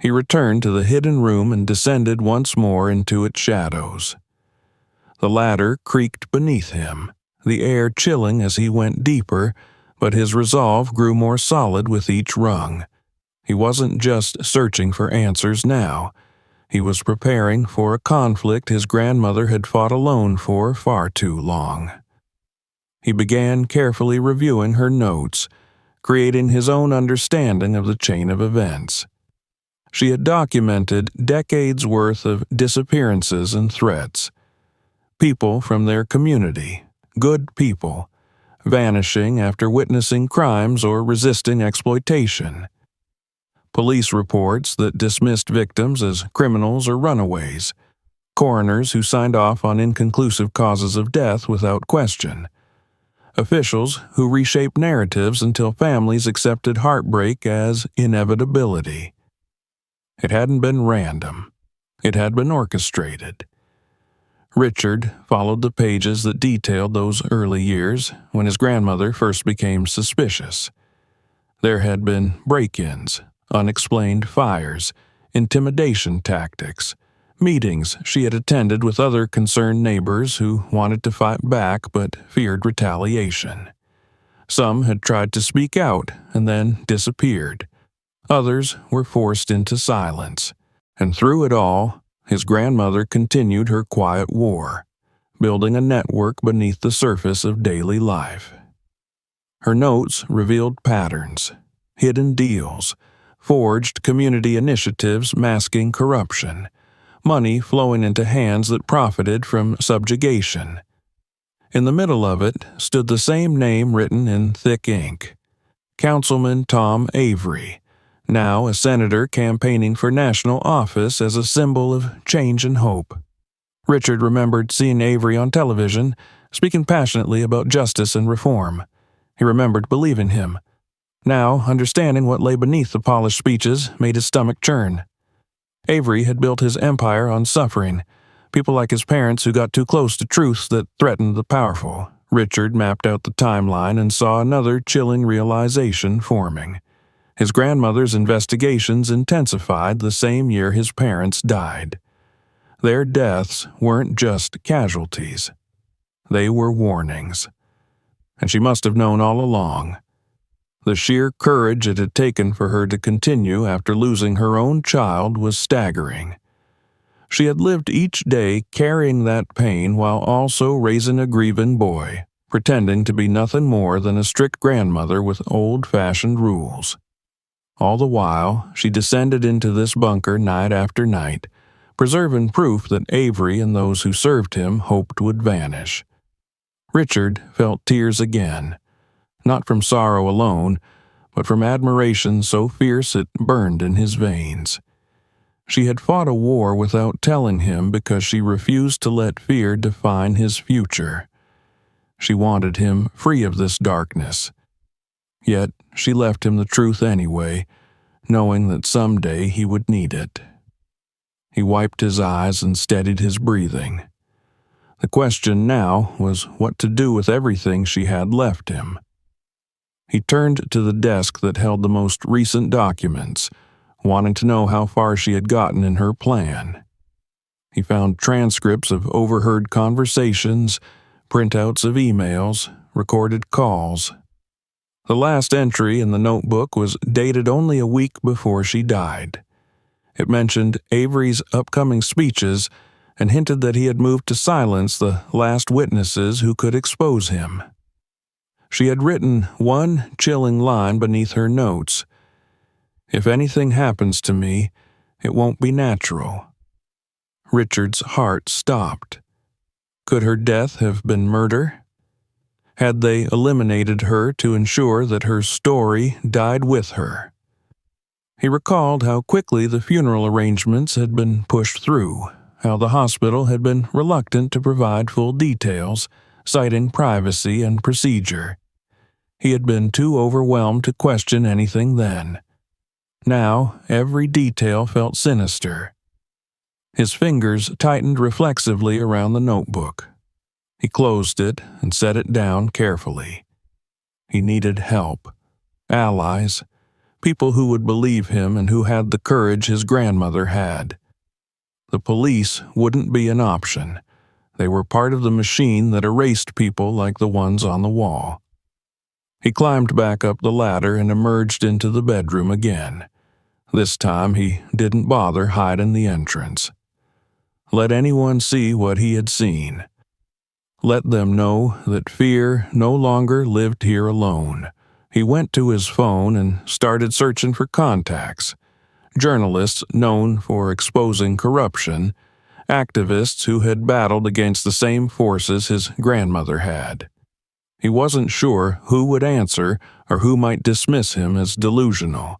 He returned to the hidden room and descended once more into its shadows. The ladder creaked beneath him, the air chilling as he went deeper, but his resolve grew more solid with each rung. He wasn't just searching for answers now. He was preparing for a conflict his grandmother had fought alone for far too long. He began carefully reviewing her notes, creating his own understanding of the chain of events. She had documented decades' worth of disappearances and threats. People from their community, good people, vanishing after witnessing crimes or resisting exploitation. Police reports that dismissed victims as criminals or runaways. Coroners who signed off on inconclusive causes of death without question. Officials who reshaped narratives until families accepted heartbreak as inevitability. It hadn't been random. It had been orchestrated. Richard followed the pages that detailed those early years when his grandmother first became suspicious. There had been break-ins, unexplained fires, intimidation tactics, meetings she had attended with other concerned neighbors who wanted to fight back but feared retaliation. Some had tried to speak out and then disappeared. Others were forced into silence. And through it all, his grandmother continued her quiet war, building a network beneath the surface of daily life. Her notes revealed patterns, hidden deals, forged community initiatives masking corruption, money flowing into hands that profited from subjugation. In the middle of it stood the same name written in thick ink, Councilman Tom Avery, now a senator campaigning for national office as a symbol of change and hope. Richard remembered seeing Avery on television, speaking passionately about justice and reform. He remembered believing him. Now, understanding what lay beneath the polished speeches made his stomach churn. Avery had built his empire on suffering, people like his parents who got too close to truths that threatened the powerful. Richard mapped out the timeline and saw another chilling realization forming. His grandmother's investigations intensified the same year his parents died. Their deaths weren't just casualties. They were warnings. And she must have known all along. The sheer courage it had taken for her to continue after losing her own child was staggering. She had lived each day carrying that pain while also raising a grieving boy, pretending to be nothing more than a strict grandmother with old-fashioned rules. All the while, she descended into this bunker night after night, preserving proof that Avery and those who served him hoped would vanish. Richard felt tears again, not from sorrow alone, but from admiration so fierce it burned in his veins. She had fought a war without telling him because she refused to let fear define his future. She wanted him free of this darkness. Yet she left him the truth anyway, knowing that someday he would need it. He wiped his eyes and steadied his breathing. The question now was what to do with everything she had left him. He turned to the desk that held the most recent documents, wanting to know how far she had gotten in her plan. He found transcripts of overheard conversations, printouts of emails, recorded calls. The last entry in the notebook was dated only a week before she died. It mentioned Avery's upcoming speeches and hinted that he had moved to silence the last witnesses who could expose him. She had written one chilling line beneath her notes. "If anything happens to me, it won't be natural." Richard's heart stopped. Could her death have been murder? Had they eliminated her to ensure that her story died with her? He recalled how quickly the funeral arrangements had been pushed through, how the hospital had been reluctant to provide full details, citing privacy and procedure. He had been too overwhelmed to question anything then. Now, every detail felt sinister. His fingers tightened reflexively around the notebook. He closed it and set it down carefully. He needed help, allies, people who would believe him and who had the courage his grandmother had. The police wouldn't be an option. They were part of the machine that erased people like the ones on the wall. He climbed back up the ladder and emerged into the bedroom again. This time he didn't bother hiding the entrance. Let anyone see what he had seen. Let them know that fear no longer lived here alone. He went to his phone and started searching for contacts. Journalists known for exposing corruption, activists who had battled against the same forces his grandmother had. He wasn't sure who would answer or who might dismiss him as delusional,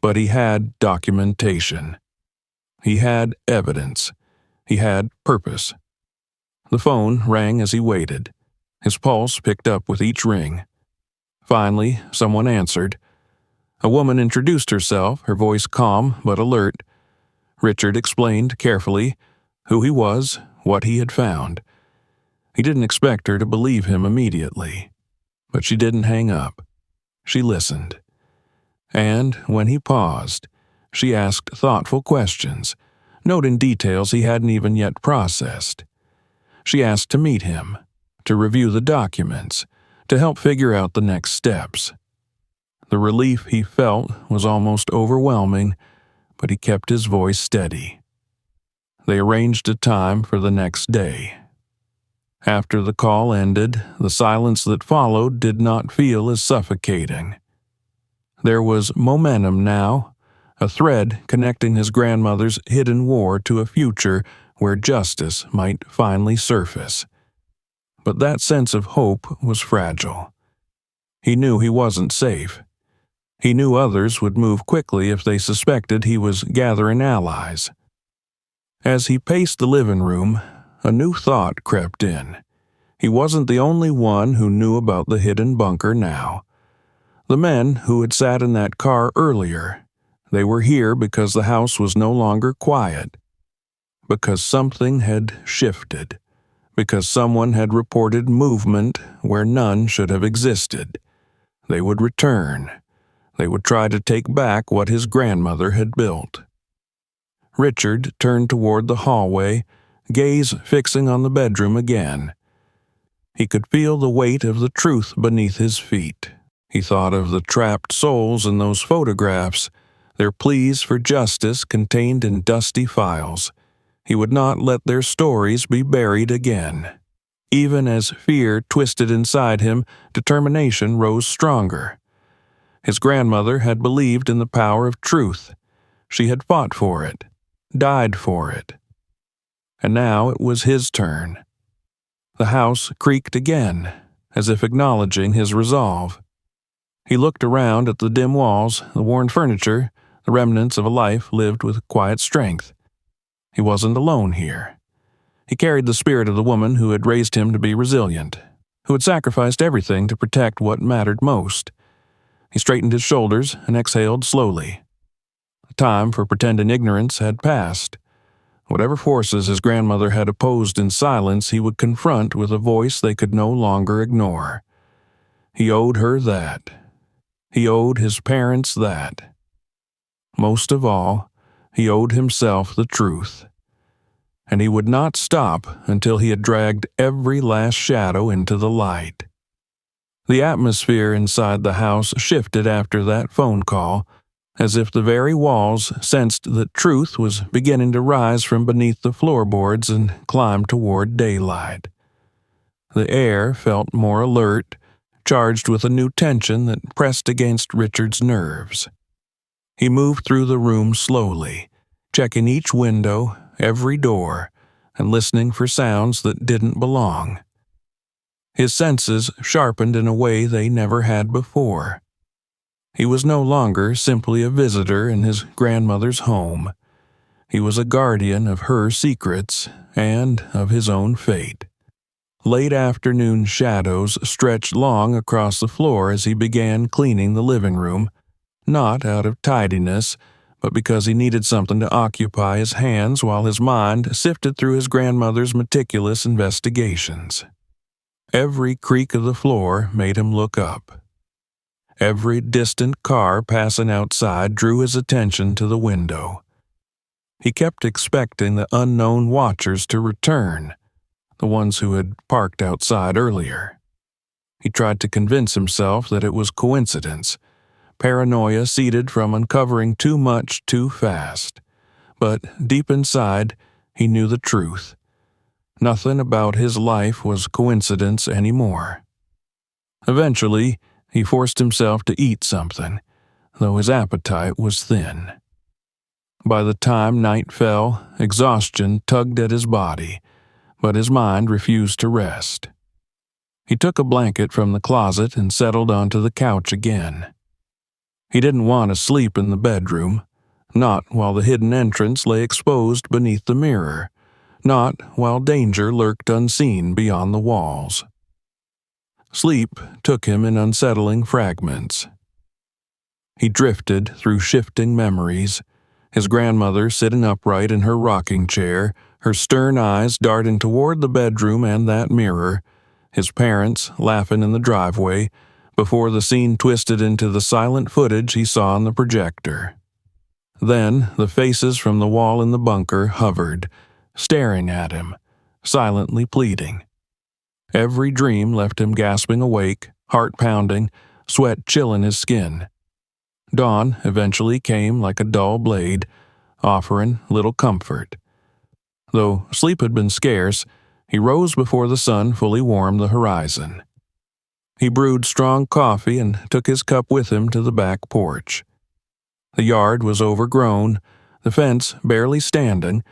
but he had documentation. He had evidence. He had purpose. The phone rang as he waited. His pulse picked up with each ring. Finally, someone answered. A woman introduced herself, her voice calm but alert. Richard explained carefully who he was, what he had found. He didn't expect her to believe him immediately, but she didn't hang up. She listened. And when he paused, she asked thoughtful questions, noting details he hadn't even yet processed. She asked to meet him, to review the documents, to help figure out the next steps. The relief he felt was almost overwhelming, but he kept his voice steady. They arranged a time for the next day. After the call ended, the silence that followed did not feel as suffocating. There was momentum now, a thread connecting his grandmother's hidden war to a future where justice might finally surface. But that sense of hope was fragile. He knew he wasn't safe. He knew others would move quickly if they suspected he was gathering allies. As he paced the living room, a new thought crept in. He wasn't the only one who knew about the hidden bunker now. The men who had sat in that car earlier, they were here because the house was no longer quiet. Because something had shifted. Because someone had reported movement where none should have existed. They would return. They would try to take back what his grandmother had built. Richard turned toward the hallway, gaze fixing on the bedroom again. He could feel the weight of the truth beneath his feet. He thought of the trapped souls in those photographs, their pleas for justice contained in dusty files. He would not let their stories be buried again. Even as fear twisted inside him, determination rose stronger. His grandmother had believed in the power of truth. She had fought for it, died for it. And now it was his turn. The house creaked again, as if acknowledging his resolve. He looked around at the dim walls, the worn furniture, the remnants of a life lived with quiet strength. He wasn't alone here. He carried the spirit of the woman who had raised him to be resilient, who had sacrificed everything to protect what mattered most. He straightened his shoulders and exhaled slowly. The time for pretending ignorance had passed. Whatever forces his grandmother had opposed in silence, he would confront with a voice they could no longer ignore. He owed her that. He owed his parents that. Most of all, he owed himself the truth. And he would not stop until he had dragged every last shadow into the light. The atmosphere inside the house shifted after that phone call, as if the very walls sensed that truth was beginning to rise from beneath the floorboards and climb toward daylight. The air felt more alert, charged with a new tension that pressed against Richard's nerves. He moved through the room slowly, checking each window, every door, and listening for sounds that didn't belong. His senses sharpened in a way they never had before. He was no longer simply a visitor in his grandmother's home. He was a guardian of her secrets and of his own fate. Late afternoon shadows stretched long across the floor as he began cleaning the living room, not out of tidiness, but because he needed something to occupy his hands while his mind sifted through his grandmother's meticulous investigations. Every creak of the floor made him look up. Every distant car passing outside drew his attention to the window. He kept expecting the unknown watchers to return, the ones who had parked outside earlier. He tried to convince himself that it was coincidence, paranoia seeded from uncovering too much too fast. But deep inside, he knew the truth. Nothing about his life was coincidence anymore. Eventually, he forced himself to eat something, though his appetite was thin. By the time night fell, exhaustion tugged at his body, but his mind refused to rest. He took a blanket from the closet and settled onto the couch again. He didn't want to sleep in the bedroom, not while the hidden entrance lay exposed beneath the mirror, not while danger lurked unseen beyond the walls. Sleep took him in unsettling fragments. He drifted through shifting memories, his grandmother sitting upright in her rocking chair, her stern eyes darting toward the bedroom and that mirror, his parents laughing in the driveway, before the scene twisted into the silent footage he saw on the projector. Then the faces from the wall in the bunker hovered, staring at him, silently pleading. Every dream left him gasping awake, heart pounding, sweat chilling his skin. Dawn eventually came like a dull blade, offering little comfort. Though sleep had been scarce, he rose before the sun fully warmed the horizon. He brewed strong coffee and took his cup with him to the back porch. The yard was overgrown, the fence barely standing,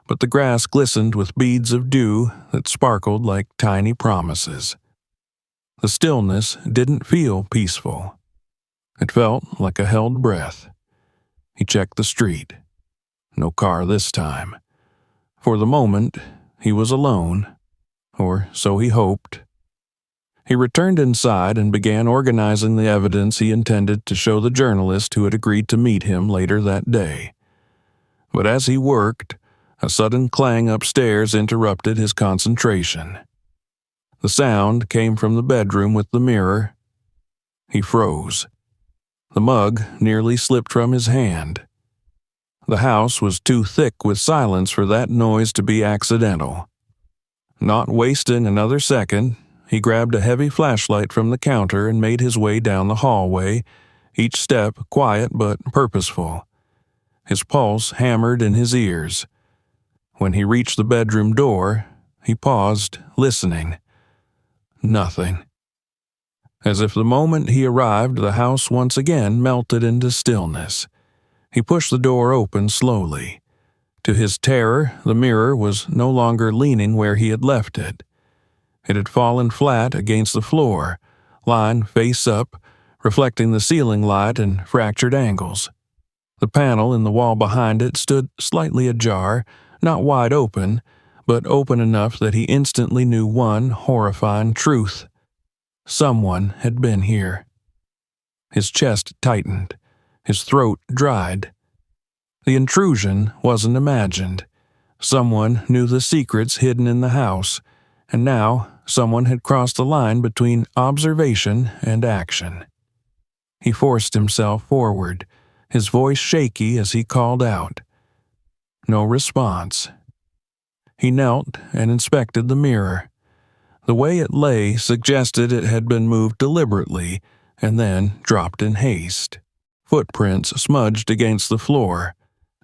but the grass glistened with beads of dew that sparkled like tiny promises. The stillness didn't feel peaceful. It felt like a held breath. He checked the street. No car this time. For the moment, he was alone, or so he hoped. He returned inside and began organizing the evidence he intended to show the journalist who had agreed to meet him later that day. But as he worked, a sudden clang upstairs interrupted his concentration. The sound came from the bedroom with the mirror. He froze. The mug nearly slipped from his hand. The house was too thick with silence for that noise to be accidental. Not wasting another second, he grabbed a heavy flashlight from the counter and made his way down the hallway, each step quiet but purposeful. His pulse hammered in his ears. When he reached the bedroom door, he paused, listening. Nothing. As if the moment he arrived, the house once again melted into stillness. He pushed the door open slowly. To his terror, the mirror was no longer leaning where he had left it. It had fallen flat against the floor, lying face up, reflecting the ceiling light in fractured angles. The panel in the wall behind it stood slightly ajar, not wide open, but open enough that he instantly knew one horrifying truth. Someone had been here. His chest tightened. His throat dried. The intrusion wasn't imagined. Someone knew the secrets hidden in the house, and now someone had crossed the line between observation and action. He forced himself forward, his voice shaky as he called out. No response. He knelt and inspected the mirror. The way it lay suggested it had been moved deliberately and then dropped in haste. Footprints smudged against the floor.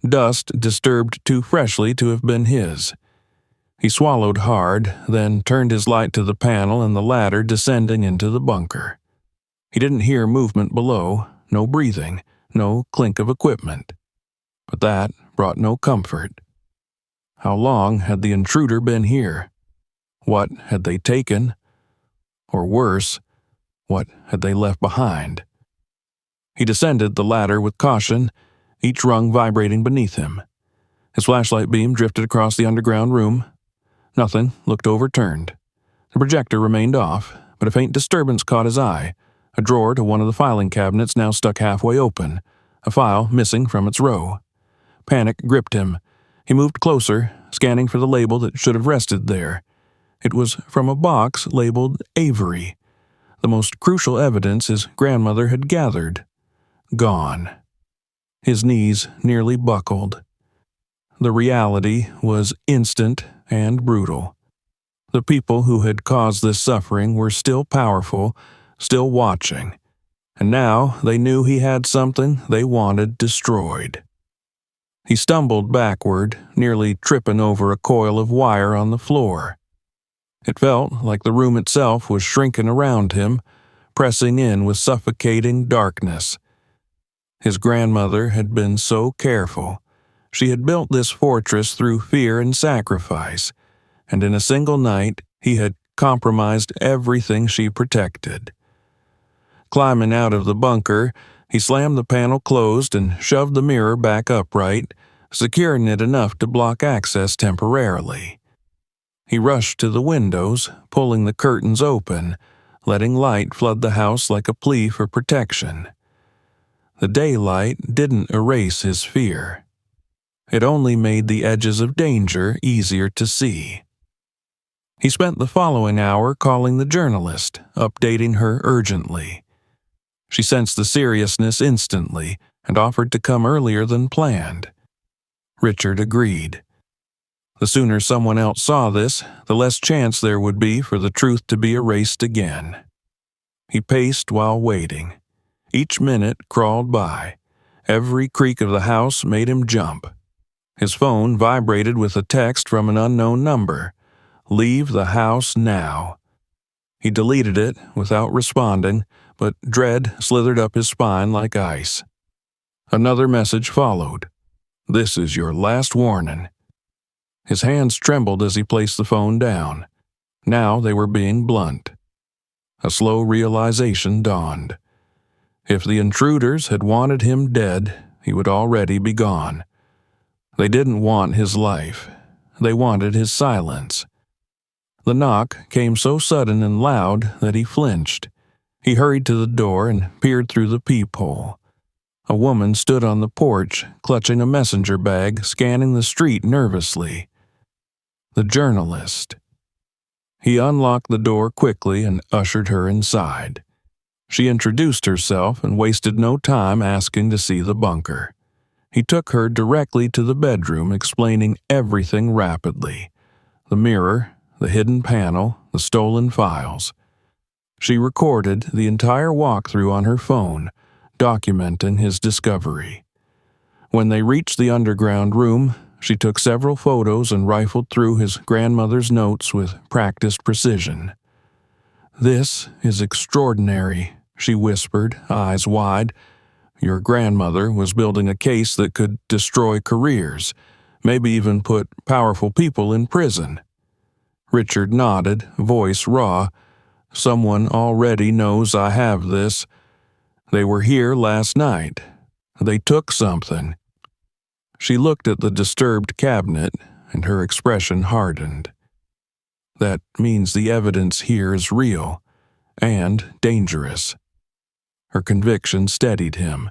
Dust disturbed too freshly to have been his. He swallowed hard, then turned his light to the panel and the ladder descending into the bunker. He didn't hear movement below, no breathing, no clink of equipment. But that brought no comfort. How long had the intruder been here? What had they taken? Or worse, what had they left behind? He descended the ladder with caution, each rung vibrating beneath him. His flashlight beam drifted across the underground room. Nothing looked overturned. The projector remained off, but a faint disturbance caught his eye. A drawer to one of the filing cabinets now stuck halfway open, a file missing from its row. Panic gripped him. He moved closer, scanning for the label that should have rested there. It was from a box labeled Avery, the most crucial evidence his grandmother had gathered. Gone. His knees nearly buckled. The reality was instant and brutal. The people who had caused this suffering were still powerful, still watching, and now they knew he had something they wanted destroyed. He stumbled backward, nearly tripping over a coil of wire on the floor. It felt like the room itself was shrinking around him, pressing in with suffocating darkness. His grandmother had been so careful. She had built this fortress through fear and sacrifice, and in a single night he had compromised everything she protected. Climbing out of the bunker, he slammed the panel closed and shoved the mirror back upright, securing it enough to block access temporarily. He rushed to the windows, pulling the curtains open, letting light flood the house like a plea for protection. The daylight didn't erase his fear. It only made the edges of danger easier to see. He spent the following hour calling the journalist, updating her urgently. She sensed the seriousness instantly and offered to come earlier than planned. Richard agreed. The sooner someone else saw this, the less chance there would be for the truth to be erased again. He paced while waiting. Each minute crawled by. Every creak of the house made him jump. His phone vibrated with a text from an unknown number. "Leave the house now." He deleted it without responding, but dread slithered up his spine like ice. Another message followed. "This is your last warning." His hands trembled as he placed the phone down. Now they were being blunt. A slow realization dawned. If the intruders had wanted him dead, he would already be gone. They didn't want his life. They wanted his silence. The knock came so sudden and loud that he flinched. He hurried to the door and peered through the peephole. A woman stood on the porch, clutching a messenger bag, scanning the street nervously. The journalist. He unlocked the door quickly and ushered her inside. She introduced herself and wasted no time asking to see the bunker. He took her directly to the bedroom, explaining everything rapidly: the mirror, the hidden panel, the stolen files. She recorded the entire walkthrough on her phone, documenting his discovery. When they reached the underground room, she took several photos and rifled through his grandmother's notes with practiced precision. "This is extraordinary," she whispered, eyes wide. "Your grandmother was building a case that could destroy careers, maybe even put powerful people in prison." Richard nodded, voice raw. "Someone already knows I have this. They were here last night. They took something." She looked at the disturbed cabinet, and her expression hardened. "That means the evidence here is real and dangerous." Her conviction steadied him.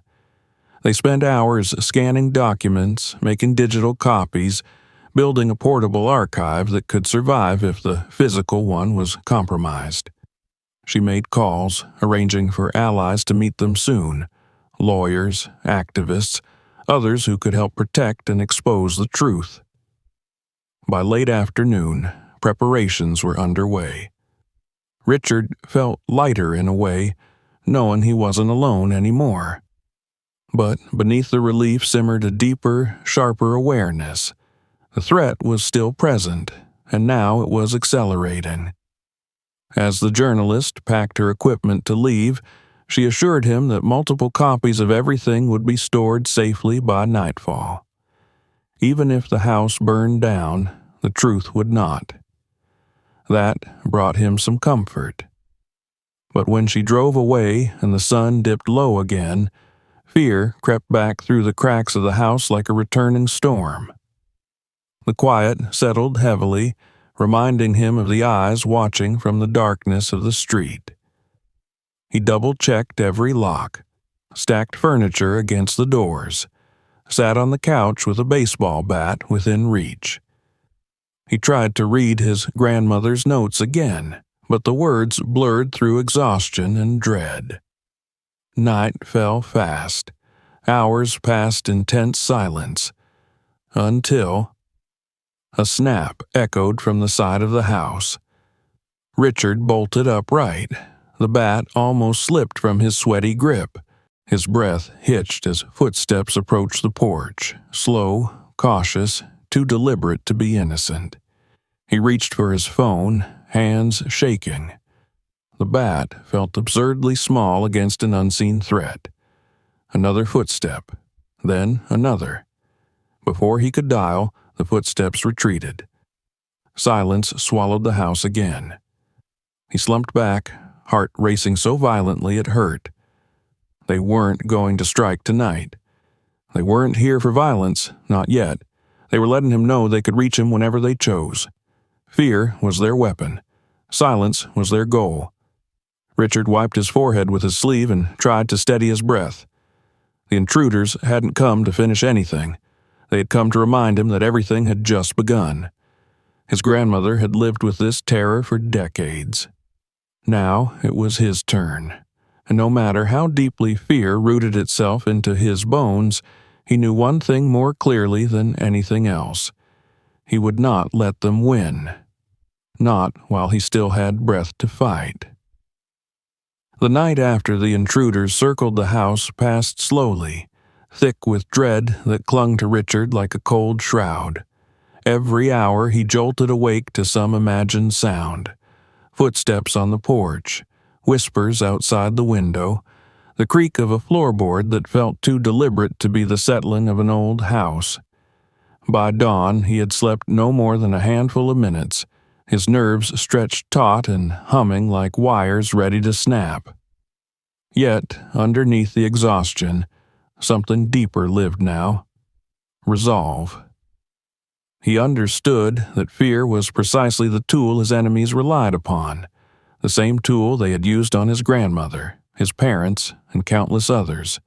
They spent hours scanning documents, making digital copies, building a portable archive that could survive if the physical one was compromised. She made calls, arranging for allies to meet them soon: lawyers, activists, others who could help protect and expose the truth. By late afternoon, preparations were underway. Richard felt lighter in a way, knowing he wasn't alone anymore. But beneath the relief simmered a deeper, sharper awareness. The threat was still present, and now it was accelerating. As the journalist packed her equipment to leave, she assured him that multiple copies of everything would be stored safely by nightfall. Even if the house burned down, the truth would not. That brought him some comfort. But when she drove away and the sun dipped low again, fear crept back through the cracks of the house like a returning storm. The quiet settled heavily, reminding him of the eyes watching from the darkness of the street. He double-checked every lock, stacked furniture against the doors, sat on the couch with a baseball bat within reach. He tried to read his grandmother's notes again, but the words blurred through exhaustion and dread. Night fell fast. Hours passed in tense silence, until a snap echoed from the side of the house. Richard bolted upright. The bat almost slipped from his sweaty grip. His breath hitched as footsteps approached the porch, slow, cautious, too deliberate to be innocent. He reached for his phone, hands shaking. The bat felt absurdly small against an unseen threat. Another footstep, then another. Before he could dial, the footsteps retreated. Silence swallowed the house again. He slumped back, heart racing so violently it hurt. They weren't going to strike tonight. They weren't here for violence, not yet. They were letting him know they could reach him whenever they chose. Fear was their weapon. Silence was their goal. Richard wiped his forehead with his sleeve and tried to steady his breath. The intruders hadn't come to finish anything. They had come to remind him that everything had just begun. His grandmother had lived with this terror for decades. Now it was his turn, and no matter how deeply fear rooted itself into his bones, he knew one thing more clearly than anything else. He would not let them win. Not while he still had breath to fight. The night after the intruders circled the house passed slowly, thick with dread that clung to Richard like a cold shroud. Every hour he jolted awake to some imagined sound. Footsteps on the porch, whispers outside the window, the creak of a floorboard that felt too deliberate to be the settling of an old house. By dawn he had slept no more than a handful of minutes, his nerves stretched taut and humming like wires ready to snap. Yet, underneath the exhaustion, something deeper lived now: resolve. He understood that fear was precisely the tool his enemies relied upon, the same tool they had used on his grandmother, his parents, and countless others.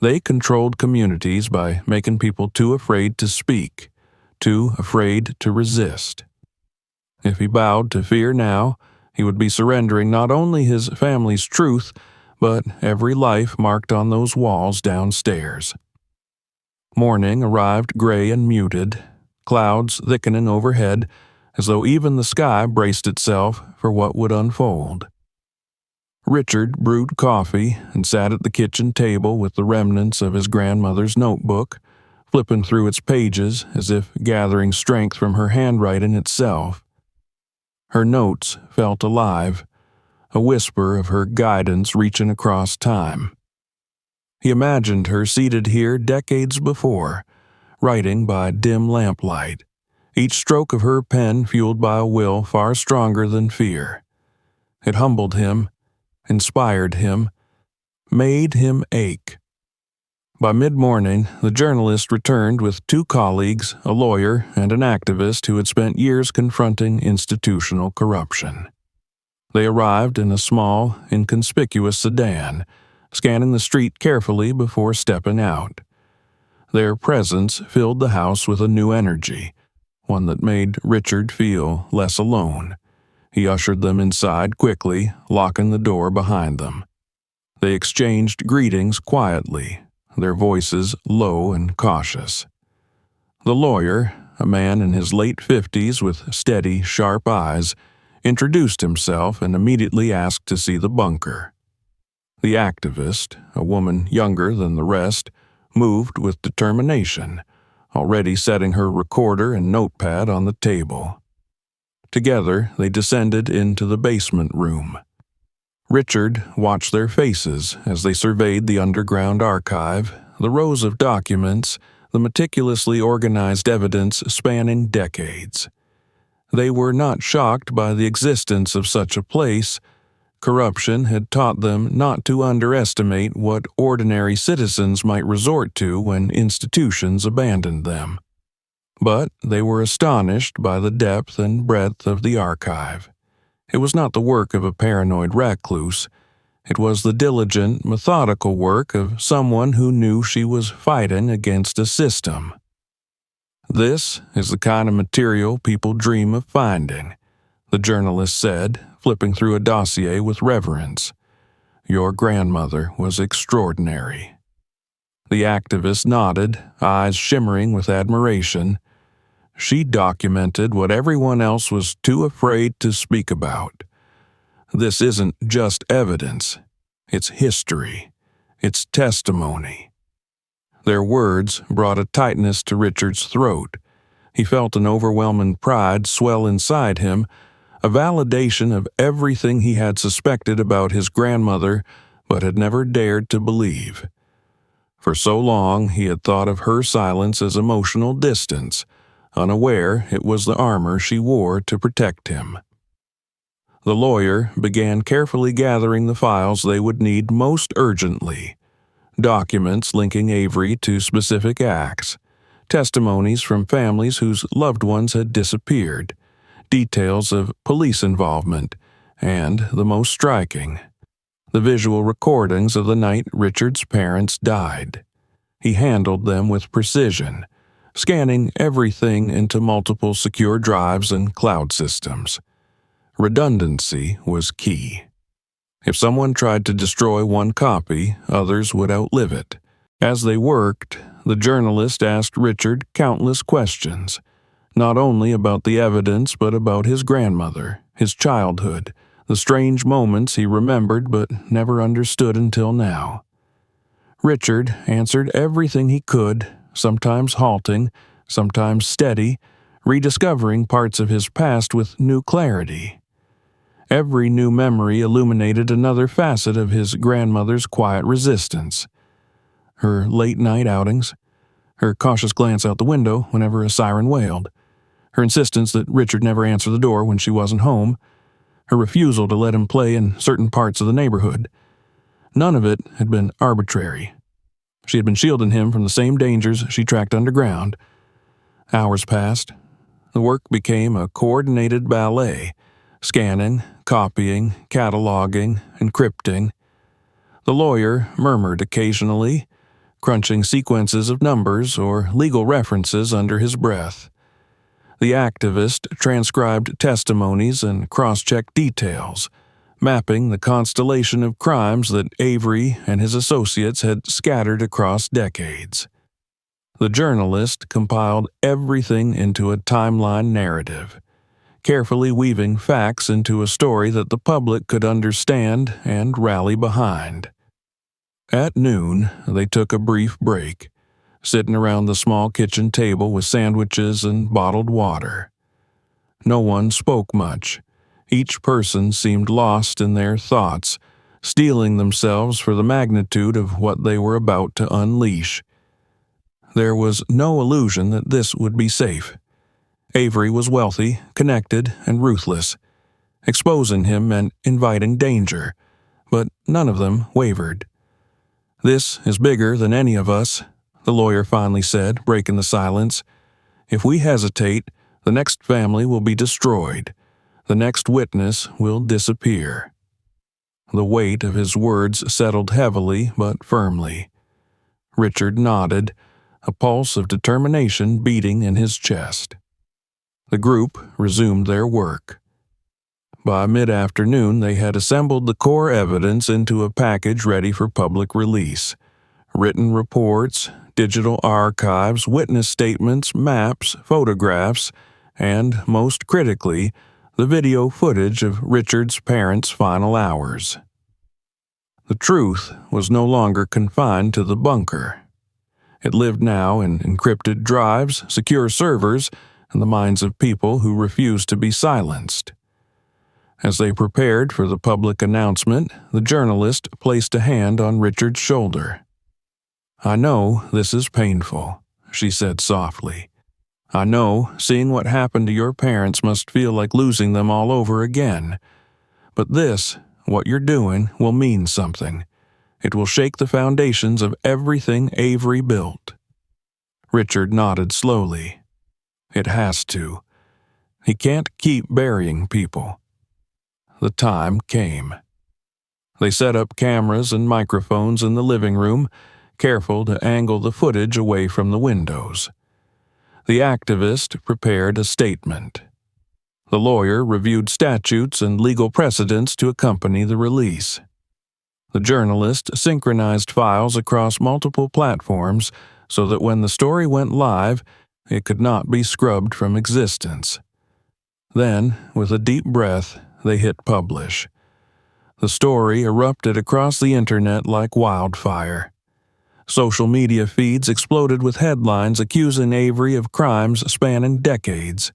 They controlled communities by making people too afraid to speak, too afraid to resist. If he bowed to fear now, he would be surrendering not only his family's truth, but every life marked on those walls downstairs. Morning arrived gray and muted, clouds thickening overhead, as though even the sky braced itself for what would unfold. Richard brewed coffee and sat at the kitchen table with the remnants of his grandmother's notebook, flipping through its pages as if gathering strength from her handwriting itself. Her notes felt alive, a whisper of her guidance reaching across time. He imagined her seated here decades before, writing by dim lamplight, each stroke of her pen fueled by a will far stronger than fear. It humbled him, inspired him, made him ache. By mid-morning, the journalist returned with 2 colleagues, a lawyer, and an activist who had spent years confronting institutional corruption. They arrived in a small, inconspicuous sedan, scanning the street carefully before stepping out. Their presence filled the house with a new energy, one that made Richard feel less alone. He ushered them inside quickly, locking the door behind them. They exchanged greetings quietly, their voices low and cautious. The lawyer, a man in his late 50s with steady, sharp eyes, introduced himself and immediately asked to see the bunker. The activist, a woman younger than the rest, moved with determination, already setting her recorder and notepad on the table. Together, they descended into the basement room. Richard watched their faces as they surveyed the underground archive, the rows of documents, the meticulously organized evidence spanning decades. They were not shocked by the existence of such a place. Corruption had taught them not to underestimate what ordinary citizens might resort to when institutions abandoned them. But they were astonished by the depth and breadth of the archive. It was not the work of a paranoid recluse. It was the diligent, methodical work of someone who knew she was fighting against a system. This is the kind of material people dream of finding, the journalist said, flipping through a dossier with reverence. Your grandmother was extraordinary. The activist nodded, eyes shimmering with admiration. She documented what everyone else was too afraid to speak about. This isn't just evidence. It's history. It's testimony. Their words brought a tightness to Richard's throat. He felt an overwhelming pride swell inside him, a validation of everything he had suspected about his grandmother but had never dared to believe. For so long he had thought of her silence as emotional distance, unaware it was the armor she wore to protect him. The lawyer began carefully gathering the files they would need most urgently: documents linking Avery to specific acts, testimonies from families whose loved ones had disappeared, details of police involvement, and, the most striking, the visual recordings of the night Richard's parents died. He handled them with precision, scanning everything into multiple secure drives and cloud systems. Redundancy was key. If someone tried to destroy one copy, others would outlive it. As they worked, the journalist asked Richard countless questions, not only about the evidence but about his grandmother, his childhood, the strange moments he remembered but never understood until now. Richard answered everything he could, sometimes halting, sometimes steady, rediscovering parts of his past with new clarity. Every new memory illuminated another facet of his grandmother's quiet resistance. Her late-night outings, her cautious glance out the window whenever a siren wailed, her insistence that Richard never answer the door when she wasn't home, her refusal to let him play in certain parts of the neighborhood. None of it had been arbitrary. She had been shielding him from the same dangers she tracked underground. Hours passed. The work became a coordinated ballet, scanning, copying, cataloging, encrypting. The lawyer murmured occasionally, crunching sequences of numbers or legal references under his breath. The activist transcribed testimonies and cross-checked details, mapping the constellation of crimes that Avery and his associates had scattered across decades. The journalist compiled everything into a timeline narrative, carefully weaving facts into a story that the public could understand and rally behind. At noon, they took a brief break, sitting around the small kitchen table with sandwiches and bottled water. No one spoke much. Each person seemed lost in their thoughts, steeling themselves for the magnitude of what they were about to unleash. There was no illusion that this would be safe. Avery was wealthy, connected, and ruthless. Exposing him meant inviting danger, but none of them wavered. "This is bigger than any of us," the lawyer finally said, breaking the silence. "If we hesitate, the next family will be destroyed. The next witness will disappear." The weight of his words settled heavily but firmly. Richard nodded, a pulse of determination beating in his chest. The group resumed their work. By mid-afternoon, they had assembled the core evidence into a package ready for public release. Written reports, digital archives, witness statements, maps, photographs, and, most critically, the video footage of Richard's parents' final hours. The truth was no longer confined to the bunker. It lived now in encrypted drives, secure servers, and the minds of people who refused to be silenced. As they prepared for the public announcement, the journalist placed a hand on Richard's shoulder. "I know this is painful," she said softly. "I know seeing what happened to your parents must feel like losing them all over again. But this, what you're doing, will mean something. It will shake the foundations of everything Avery built." Richard nodded slowly. "It has to. He can't keep burying people." The time came. They set up cameras and microphones in the living room, careful to angle the footage away from the windows. The activist prepared a statement. The lawyer reviewed statutes and legal precedents to accompany the release. The journalist synchronized files across multiple platforms so that when the story went live, it could not be scrubbed from existence. Then, with a deep breath, they hit publish. The story erupted across the internet like wildfire. Social media feeds exploded with headlines accusing Avery of crimes spanning decades.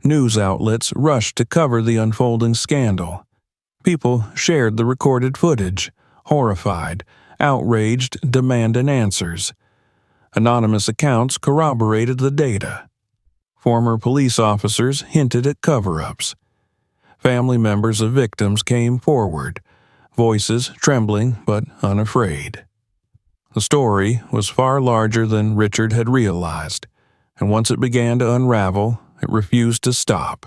News outlets rushed to cover the unfolding scandal. People shared the recorded footage, horrified, outraged, demanding answers. Anonymous accounts corroborated the data. Former police officers hinted at cover-ups. Family members of victims came forward, voices trembling but unafraid. The story was far larger than Richard had realized, and once it began to unravel, it refused to stop.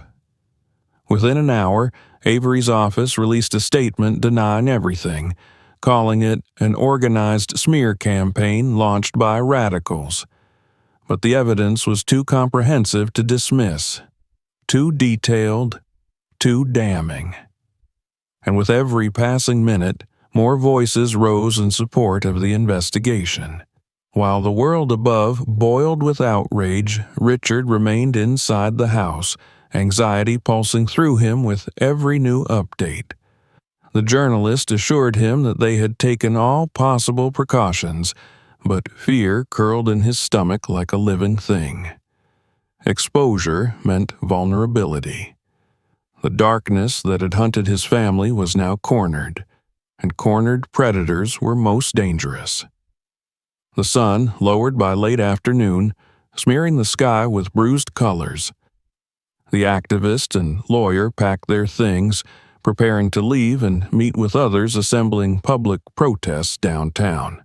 Within an hour, Avery's office released a statement denying everything, calling it an organized smear campaign launched by radicals. But the evidence was too comprehensive to dismiss, too detailed, too damning. And with every passing minute, more voices rose in support of the investigation. While the world above boiled with outrage, Richard remained inside the house, anxiety pulsing through him with every new update. The journalist assured him that they had taken all possible precautions, but fear curled in his stomach like a living thing. Exposure meant vulnerability. The darkness that had hunted his family was now cornered, and cornered predators were most dangerous. The sun lowered by late afternoon, smearing the sky with bruised colors. The activist and lawyer packed their things, preparing to leave and meet with others assembling public protests downtown.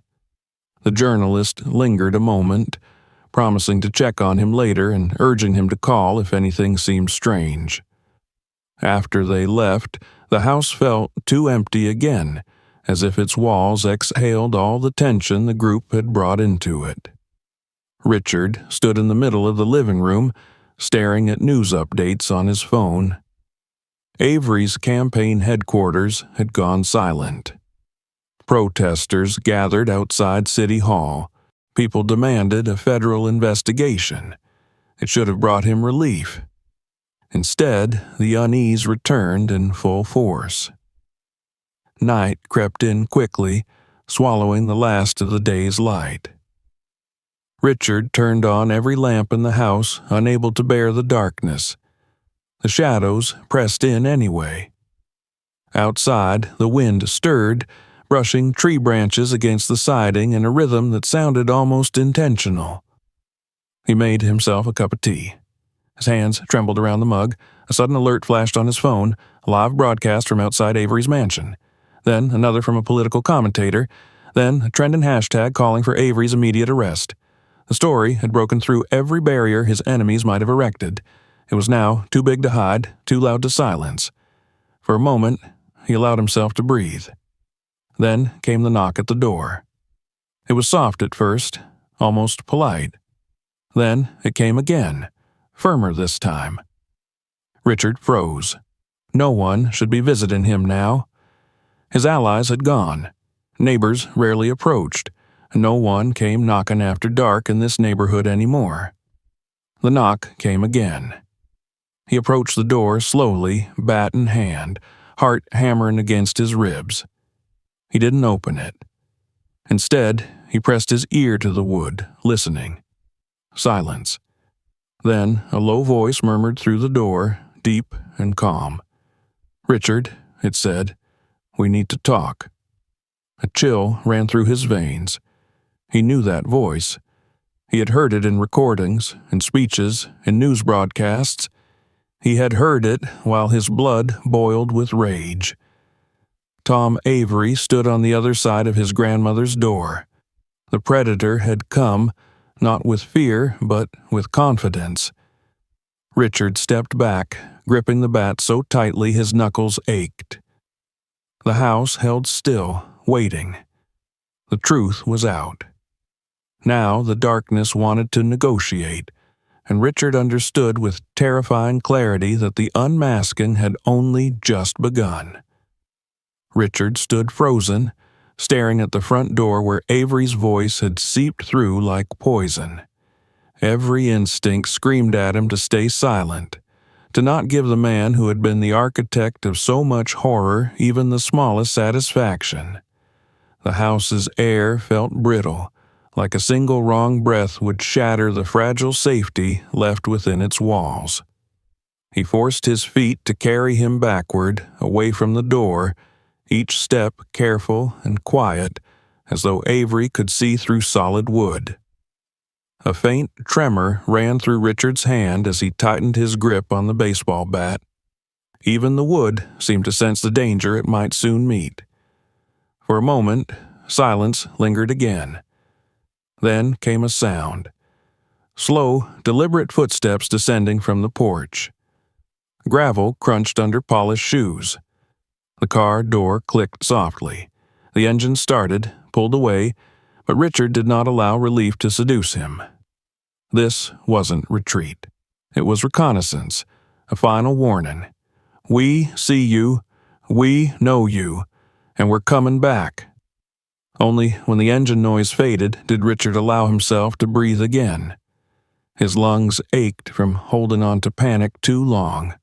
The journalist lingered a moment, promising to check on him later and urging him to call if anything seemed strange. After they left, the house felt too empty again, as if its walls exhaled all the tension the group had brought into it. Richard stood in the middle of the living room, staring at news updates on his phone. Avery's campaign headquarters had gone silent. Protesters gathered outside City Hall. People demanded a federal investigation. It should have brought him relief. Instead, the unease returned in full force. Night crept in quickly, swallowing the last of the day's light. Richard turned on every lamp in the house, unable to bear the darkness. The shadows pressed in anyway. Outside, the wind stirred, brushing tree branches against the siding in a rhythm that sounded almost intentional. He made himself a cup of tea. His hands trembled around the mug. A sudden alert flashed on his phone, a live broadcast from outside Avery's mansion. Then another from a political commentator. Then a trending hashtag calling for Avery's immediate arrest. The story had broken through every barrier his enemies might have erected. It was now too big to hide, too loud to silence. For a moment, he allowed himself to breathe. Then came the knock at the door. It was soft at first, almost polite. Then it came again, firmer this time. Richard froze. No one should be visiting him now. His allies had gone. Neighbors rarely approached. No one came knocking after dark in this neighborhood anymore. The knock came again. He approached the door slowly, bat in hand, heart hammering against his ribs. He didn't open it. Instead, he pressed his ear to the wood, listening. Silence. Then a low voice murmured through the door, deep and calm. "Richard," it said, "we need to talk." A chill ran through his veins. He knew that voice. He had heard it in recordings, in speeches, in news broadcasts. He had heard it while his blood boiled with rage. Tom Avery stood on the other side of his grandmother's door. The predator had come, not with fear, but with confidence. Richard stepped back, gripping the bat so tightly his knuckles ached. The house held still, waiting. The truth was out. Now the darkness wanted to negotiate, and Richard understood with terrifying clarity that the unmasking had only just begun. Richard stood frozen, staring at the front door where Avery's voice had seeped through like poison. Every instinct screamed at him to stay silent, to not give the man who had been the architect of so much horror even the smallest satisfaction. The house's air felt brittle, like a single wrong breath would shatter the fragile safety left within its walls. He forced his feet to carry him backward, away from the door, each step careful and quiet, as though Avery could see through solid wood. A faint tremor ran through Richard's hand as he tightened his grip on the baseball bat. Even the wood seemed to sense the danger it might soon meet. For a moment, silence lingered again. Then came a sound. Slow, deliberate footsteps descending from the porch. Gravel crunched under polished shoes. The car door clicked softly. The engine started, pulled away, but Richard did not allow relief to seduce him. This wasn't retreat. It was reconnaissance, a final warning. We see you, we know you, and we're coming back. Only when the engine noise faded did Richard allow himself to breathe again. His lungs ached from holding on to panic too long.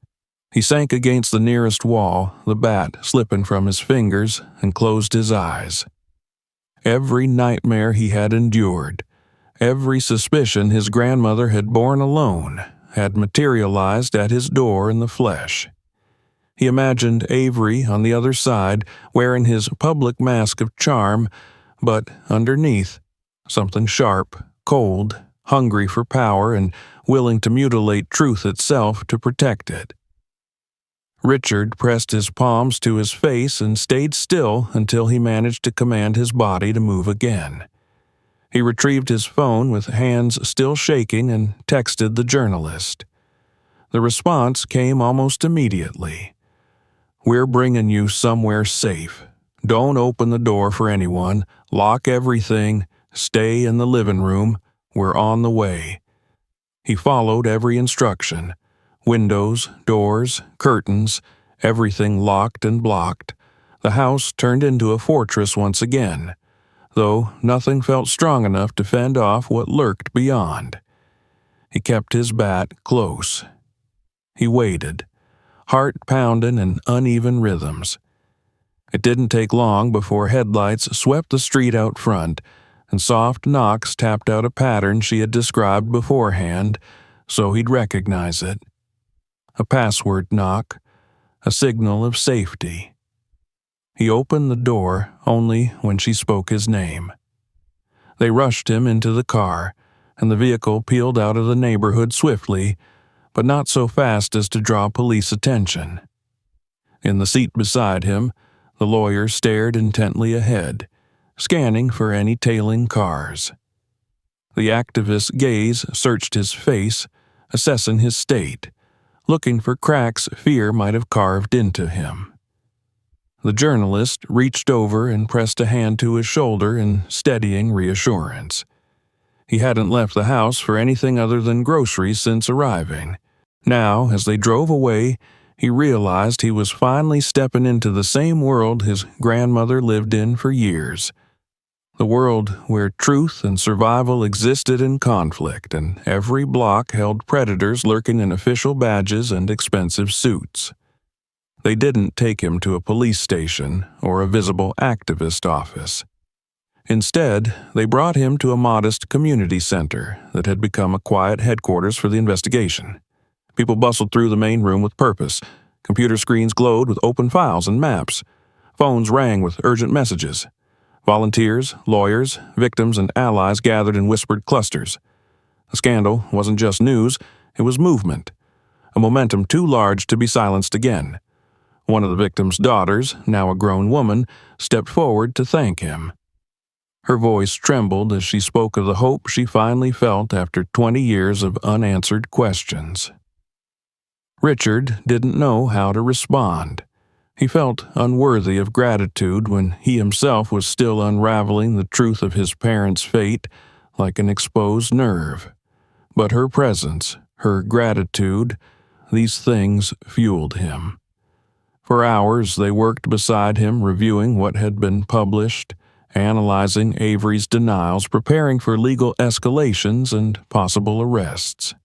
He sank against the nearest wall, the bat slipping from his fingers, and closed his eyes. Every nightmare he had endured, every suspicion his grandmother had borne alone, had materialized at his door in the flesh. He imagined Avery on the other side, wearing his public mask of charm, but underneath, something sharp, cold, hungry for power, and willing to mutilate truth itself to protect it. Richard pressed his palms to his face and stayed still until he managed to command his body to move again. He retrieved his phone with hands still shaking and texted the journalist. The response came almost immediately. "We're bringing you somewhere safe. Don't open the door for anyone. Lock everything. Stay in the living room. We're on the way." He followed every instruction. Windows, doors, curtains, Everything locked and blocked, the house turned into a fortress once again, though nothing felt strong enough to fend off what lurked beyond. He kept his bat close. He waited, heart pounding in uneven rhythms. It didn't take long before headlights swept the street out front, and soft knocks tapped out a pattern she had described beforehand, so he'd recognize it. A password knock, a signal of safety. He opened the door only when she spoke his name. They rushed him into the car, and the vehicle peeled out of the neighborhood swiftly, but not so fast as to draw police attention. In the seat beside him, the lawyer stared intently ahead, scanning for any tailing cars. The activist's gaze searched his face, assessing his state, looking for cracks fear might have carved into him. The journalist reached over and pressed a hand to his shoulder in steadying reassurance. He hadn't left the house for anything other than groceries since arriving. Now, as they drove away, he realized he was finally stepping into the same world his grandmother lived in for years. The world where truth and survival existed in conflict, and every block held predators lurking in official badges and expensive suits. They didn't take him to a police station or a visible activist office. Instead, they brought him to a modest community center that had become a quiet headquarters for the investigation. People bustled through the main room with purpose. Computer screens glowed with open files and maps. Phones rang with urgent messages. Volunteers, lawyers, victims, and allies gathered in whispered clusters. The scandal wasn't just news, it was movement. A momentum too large to be silenced again. One of the victim's daughters, now a grown woman, stepped forward to thank him. Her voice trembled as she spoke of the hope she finally felt after 20 years of unanswered questions. Richard didn't know how to respond. He felt unworthy of gratitude when he himself was still unraveling the truth of his parents' fate like an exposed nerve. But her presence, her gratitude, these things fueled him. For hours they worked beside him, reviewing what had been published, analyzing Avery's denials, preparing for legal escalations and possible arrests.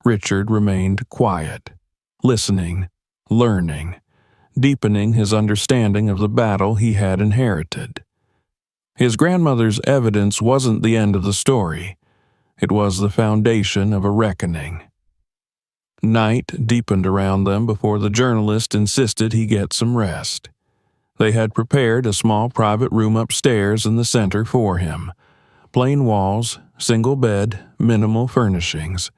Richard remained quiet, listening, learning, deepening his understanding of the battle he had inherited. His grandmother's evidence wasn't the end of the story. It was the foundation of a reckoning. Night deepened around them before the journalist insisted he get some rest. They had prepared a small private room upstairs in the center for him. Plain walls, single bed, minimal furnishings.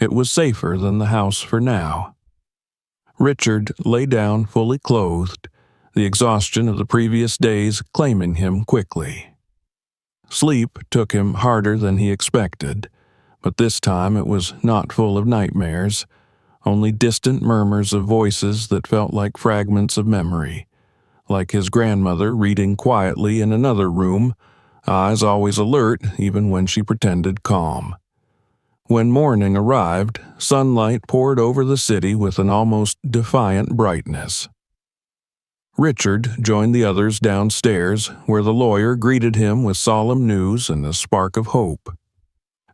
It was safer than the house for now. Richard lay down fully clothed, the exhaustion of the previous days claiming him quickly. Sleep took him harder than he expected, but this time it was not full of nightmares, only distant murmurs of voices that felt like fragments of memory, like his grandmother reading quietly in another room, eyes always alert even when she pretended calm. When morning arrived, sunlight poured over the city with an almost defiant brightness. Richard joined the others downstairs, where the lawyer greeted him with solemn news and a spark of hope.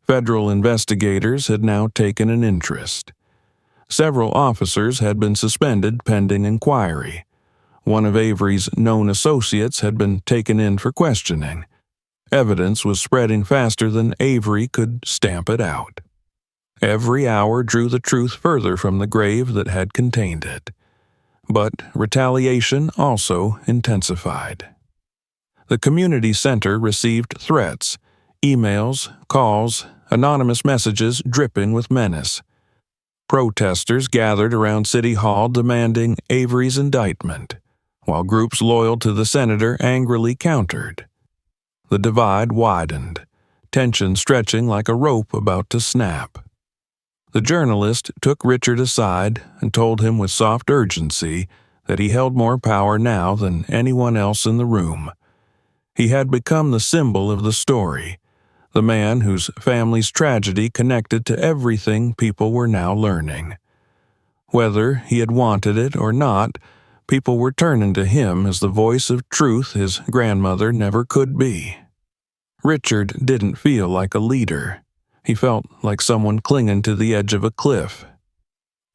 Federal investigators had now taken an interest. Several officers had been suspended pending inquiry. One of Avery's known associates had been taken in for questioning. Evidence was spreading faster than Avery could stamp it out. Every hour drew the truth further from the grave that had contained it. But retaliation also intensified. The community center received threats, emails, calls, anonymous messages dripping with menace. Protesters gathered around City Hall demanding Avery's indictment, while groups loyal to the senator angrily countered. The divide widened, tension stretching like a rope about to snap. The journalist took Richard aside and told him with soft urgency that he held more power now than anyone else in the room. He had become the symbol of the story, the man whose family's tragedy connected to everything people were now learning. Whether he had wanted it or not, people were turning to him as the voice of truth his grandmother never could be. Richard didn't feel like a leader. He felt like someone clinging to the edge of a cliff.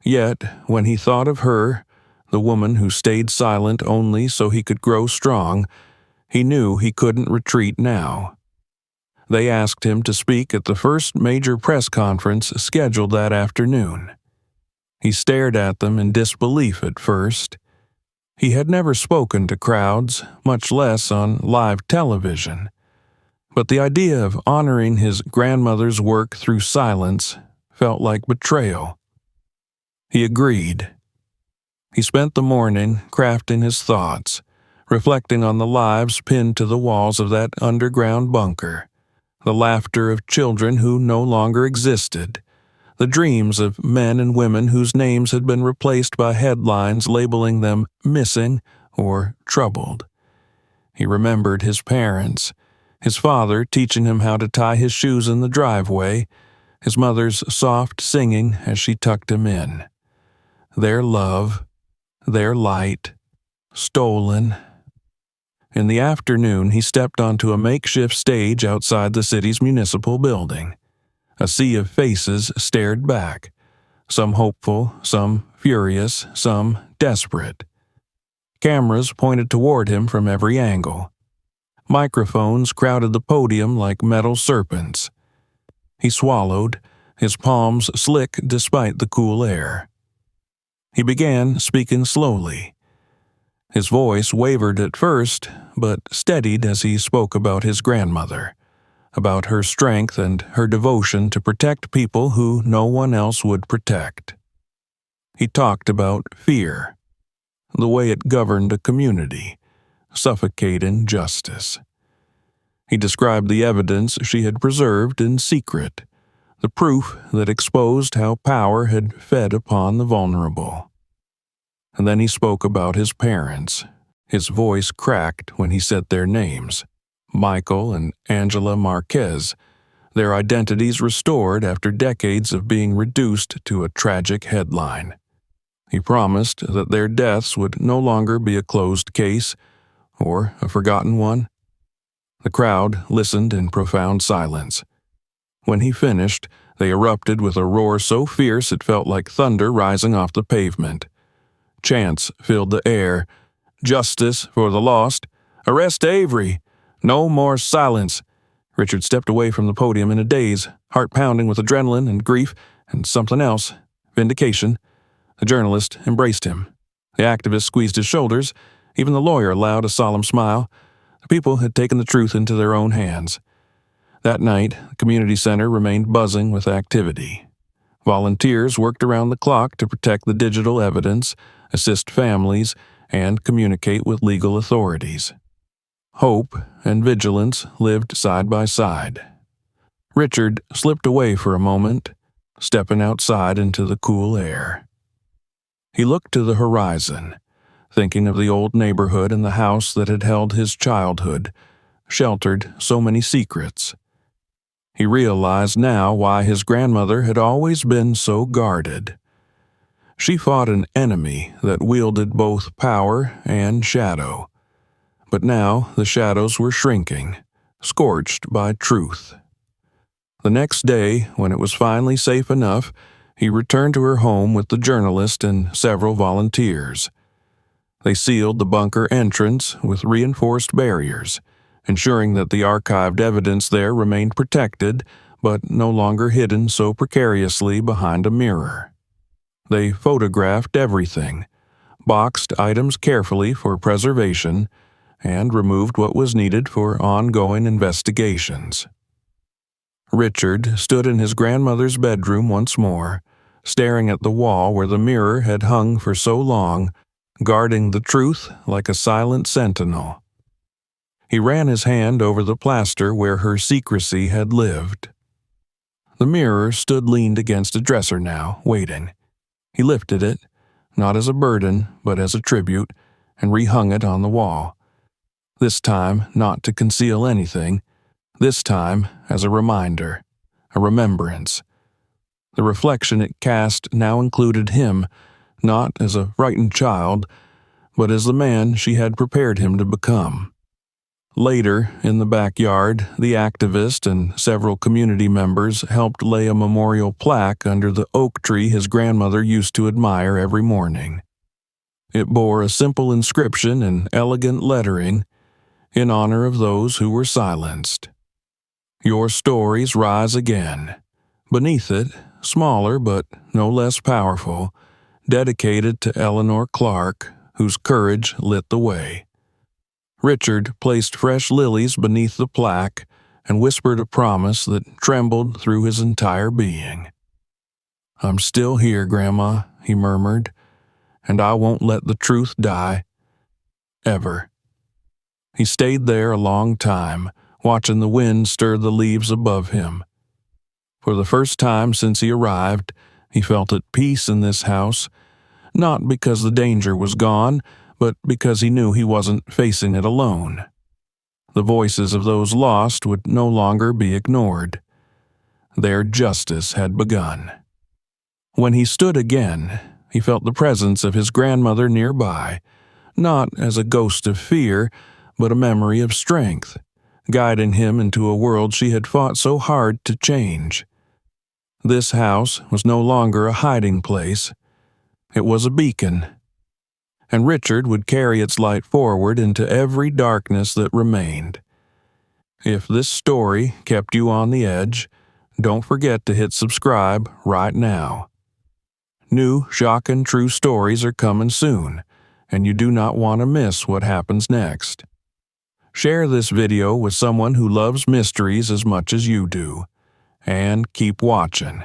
Yet, when he thought of her, the woman who stayed silent only so he could grow strong, he knew he couldn't retreat now. They asked him to speak at the first major press conference scheduled that afternoon. He stared at them in disbelief at first. He had never spoken to crowds, much less on live television. But the idea of honoring his grandmother's work through silence felt like betrayal. He agreed. He spent the morning crafting his thoughts, reflecting on the lives pinned to the walls of that underground bunker, the laughter of children who no longer existed, the dreams of men and women whose names had been replaced by headlines labeling them missing or troubled. He remembered his parents, his father teaching him how to tie his shoes in the driveway, his mother's soft singing as she tucked him in. Their love, their light, stolen. In the afternoon, he stepped onto a makeshift stage outside the city's municipal building. A sea of faces stared back, some hopeful, some furious, some desperate. Cameras pointed toward him from every angle. Microphones crowded the podium like metal serpents. He swallowed, his palms slick despite the cool air. He began speaking slowly. His voice wavered at first, but steadied as he spoke about his grandmother, about her strength and her devotion to protect people who no one else would protect. He talked about fear, the way it governed a community, suffocating justice. He described the evidence she had preserved in secret, the proof that exposed how power had fed upon the vulnerable. And then he spoke about his parents. His voice cracked when he said their names, Michael and Angela Marquez, their identities restored after decades of being reduced to a tragic headline. He promised that their deaths would no longer be a closed case or a forgotten one. The crowd listened in profound silence. When he finished, they erupted with a roar so fierce it felt like thunder rising off the pavement. Chants filled the air. Justice for the lost. Arrest Avery. No more silence. Richard stepped away from the podium in a daze, heart pounding with adrenaline and grief and something else, vindication. The journalist embraced him. The activist squeezed his shoulders. Even the lawyer allowed a solemn smile. The people had taken the truth into their own hands. That night, the community center remained buzzing with activity. Volunteers worked around the clock to protect the digital evidence, assist families, and communicate with legal authorities. Hope and vigilance lived side by side. Richard slipped away for a moment, stepping outside into the cool air. He looked to the horizon, thinking of the old neighborhood and the house that had held his childhood, sheltered so many secrets. He realized now why his grandmother had always been so guarded. She fought an enemy that wielded both power and shadow. But now the shadows were shrinking, scorched by truth. The next day, when it was finally safe enough, he returned to her home with the journalist and several volunteers. They sealed the bunker entrance with reinforced barriers, ensuring that the archived evidence there remained protected but no longer hidden so precariously behind a mirror. They photographed everything, boxed items carefully for preservation, and removed what was needed for ongoing investigations. Richard stood in his grandmother's bedroom once more, staring at the wall where the mirror had hung for so long, guarding the truth like a silent sentinel. He ran his hand over the plaster where her secrecy had lived. The mirror stood leaned against a dresser now, waiting. He lifted it, not as a burden, but as a tribute, and rehung it on the wall. This time not to conceal anything, this time as a reminder, a remembrance. The reflection it cast now included him, not as a frightened child, but as the man she had prepared him to become. Later, in the backyard, the activist and several community members helped lay a memorial plaque under the oak tree his grandmother used to admire every morning. It bore a simple inscription in elegant lettering in honor of those who were silenced. Your stories rise again. Beneath it, smaller but no less powerful, dedicated to Eleanor Clark, whose courage lit the way. Richard placed fresh lilies beneath the plaque and whispered a promise that trembled through his entire being. "I'm still here, Grandma," he murmured, "and I won't let the truth die. Ever." He stayed there a long time, watching the wind stir the leaves above him. For the first time since he arrived, he felt at peace in this house, not because the danger was gone, but because he knew he wasn't facing it alone. The voices of those lost would no longer be ignored. Their justice had begun. When he stood again, he felt the presence of his grandmother nearby, not as a ghost of fear, but a memory of strength, guiding him into a world she had fought so hard to change. This house was no longer a hiding place. It was a beacon, and Richard would carry its light forward into every darkness that remained. If this story kept you on the edge, don't forget to hit subscribe right now. New, shocking, true stories are coming soon, and you do not want to miss what happens next. Share this video with someone who loves mysteries as much as you do, and keep watching.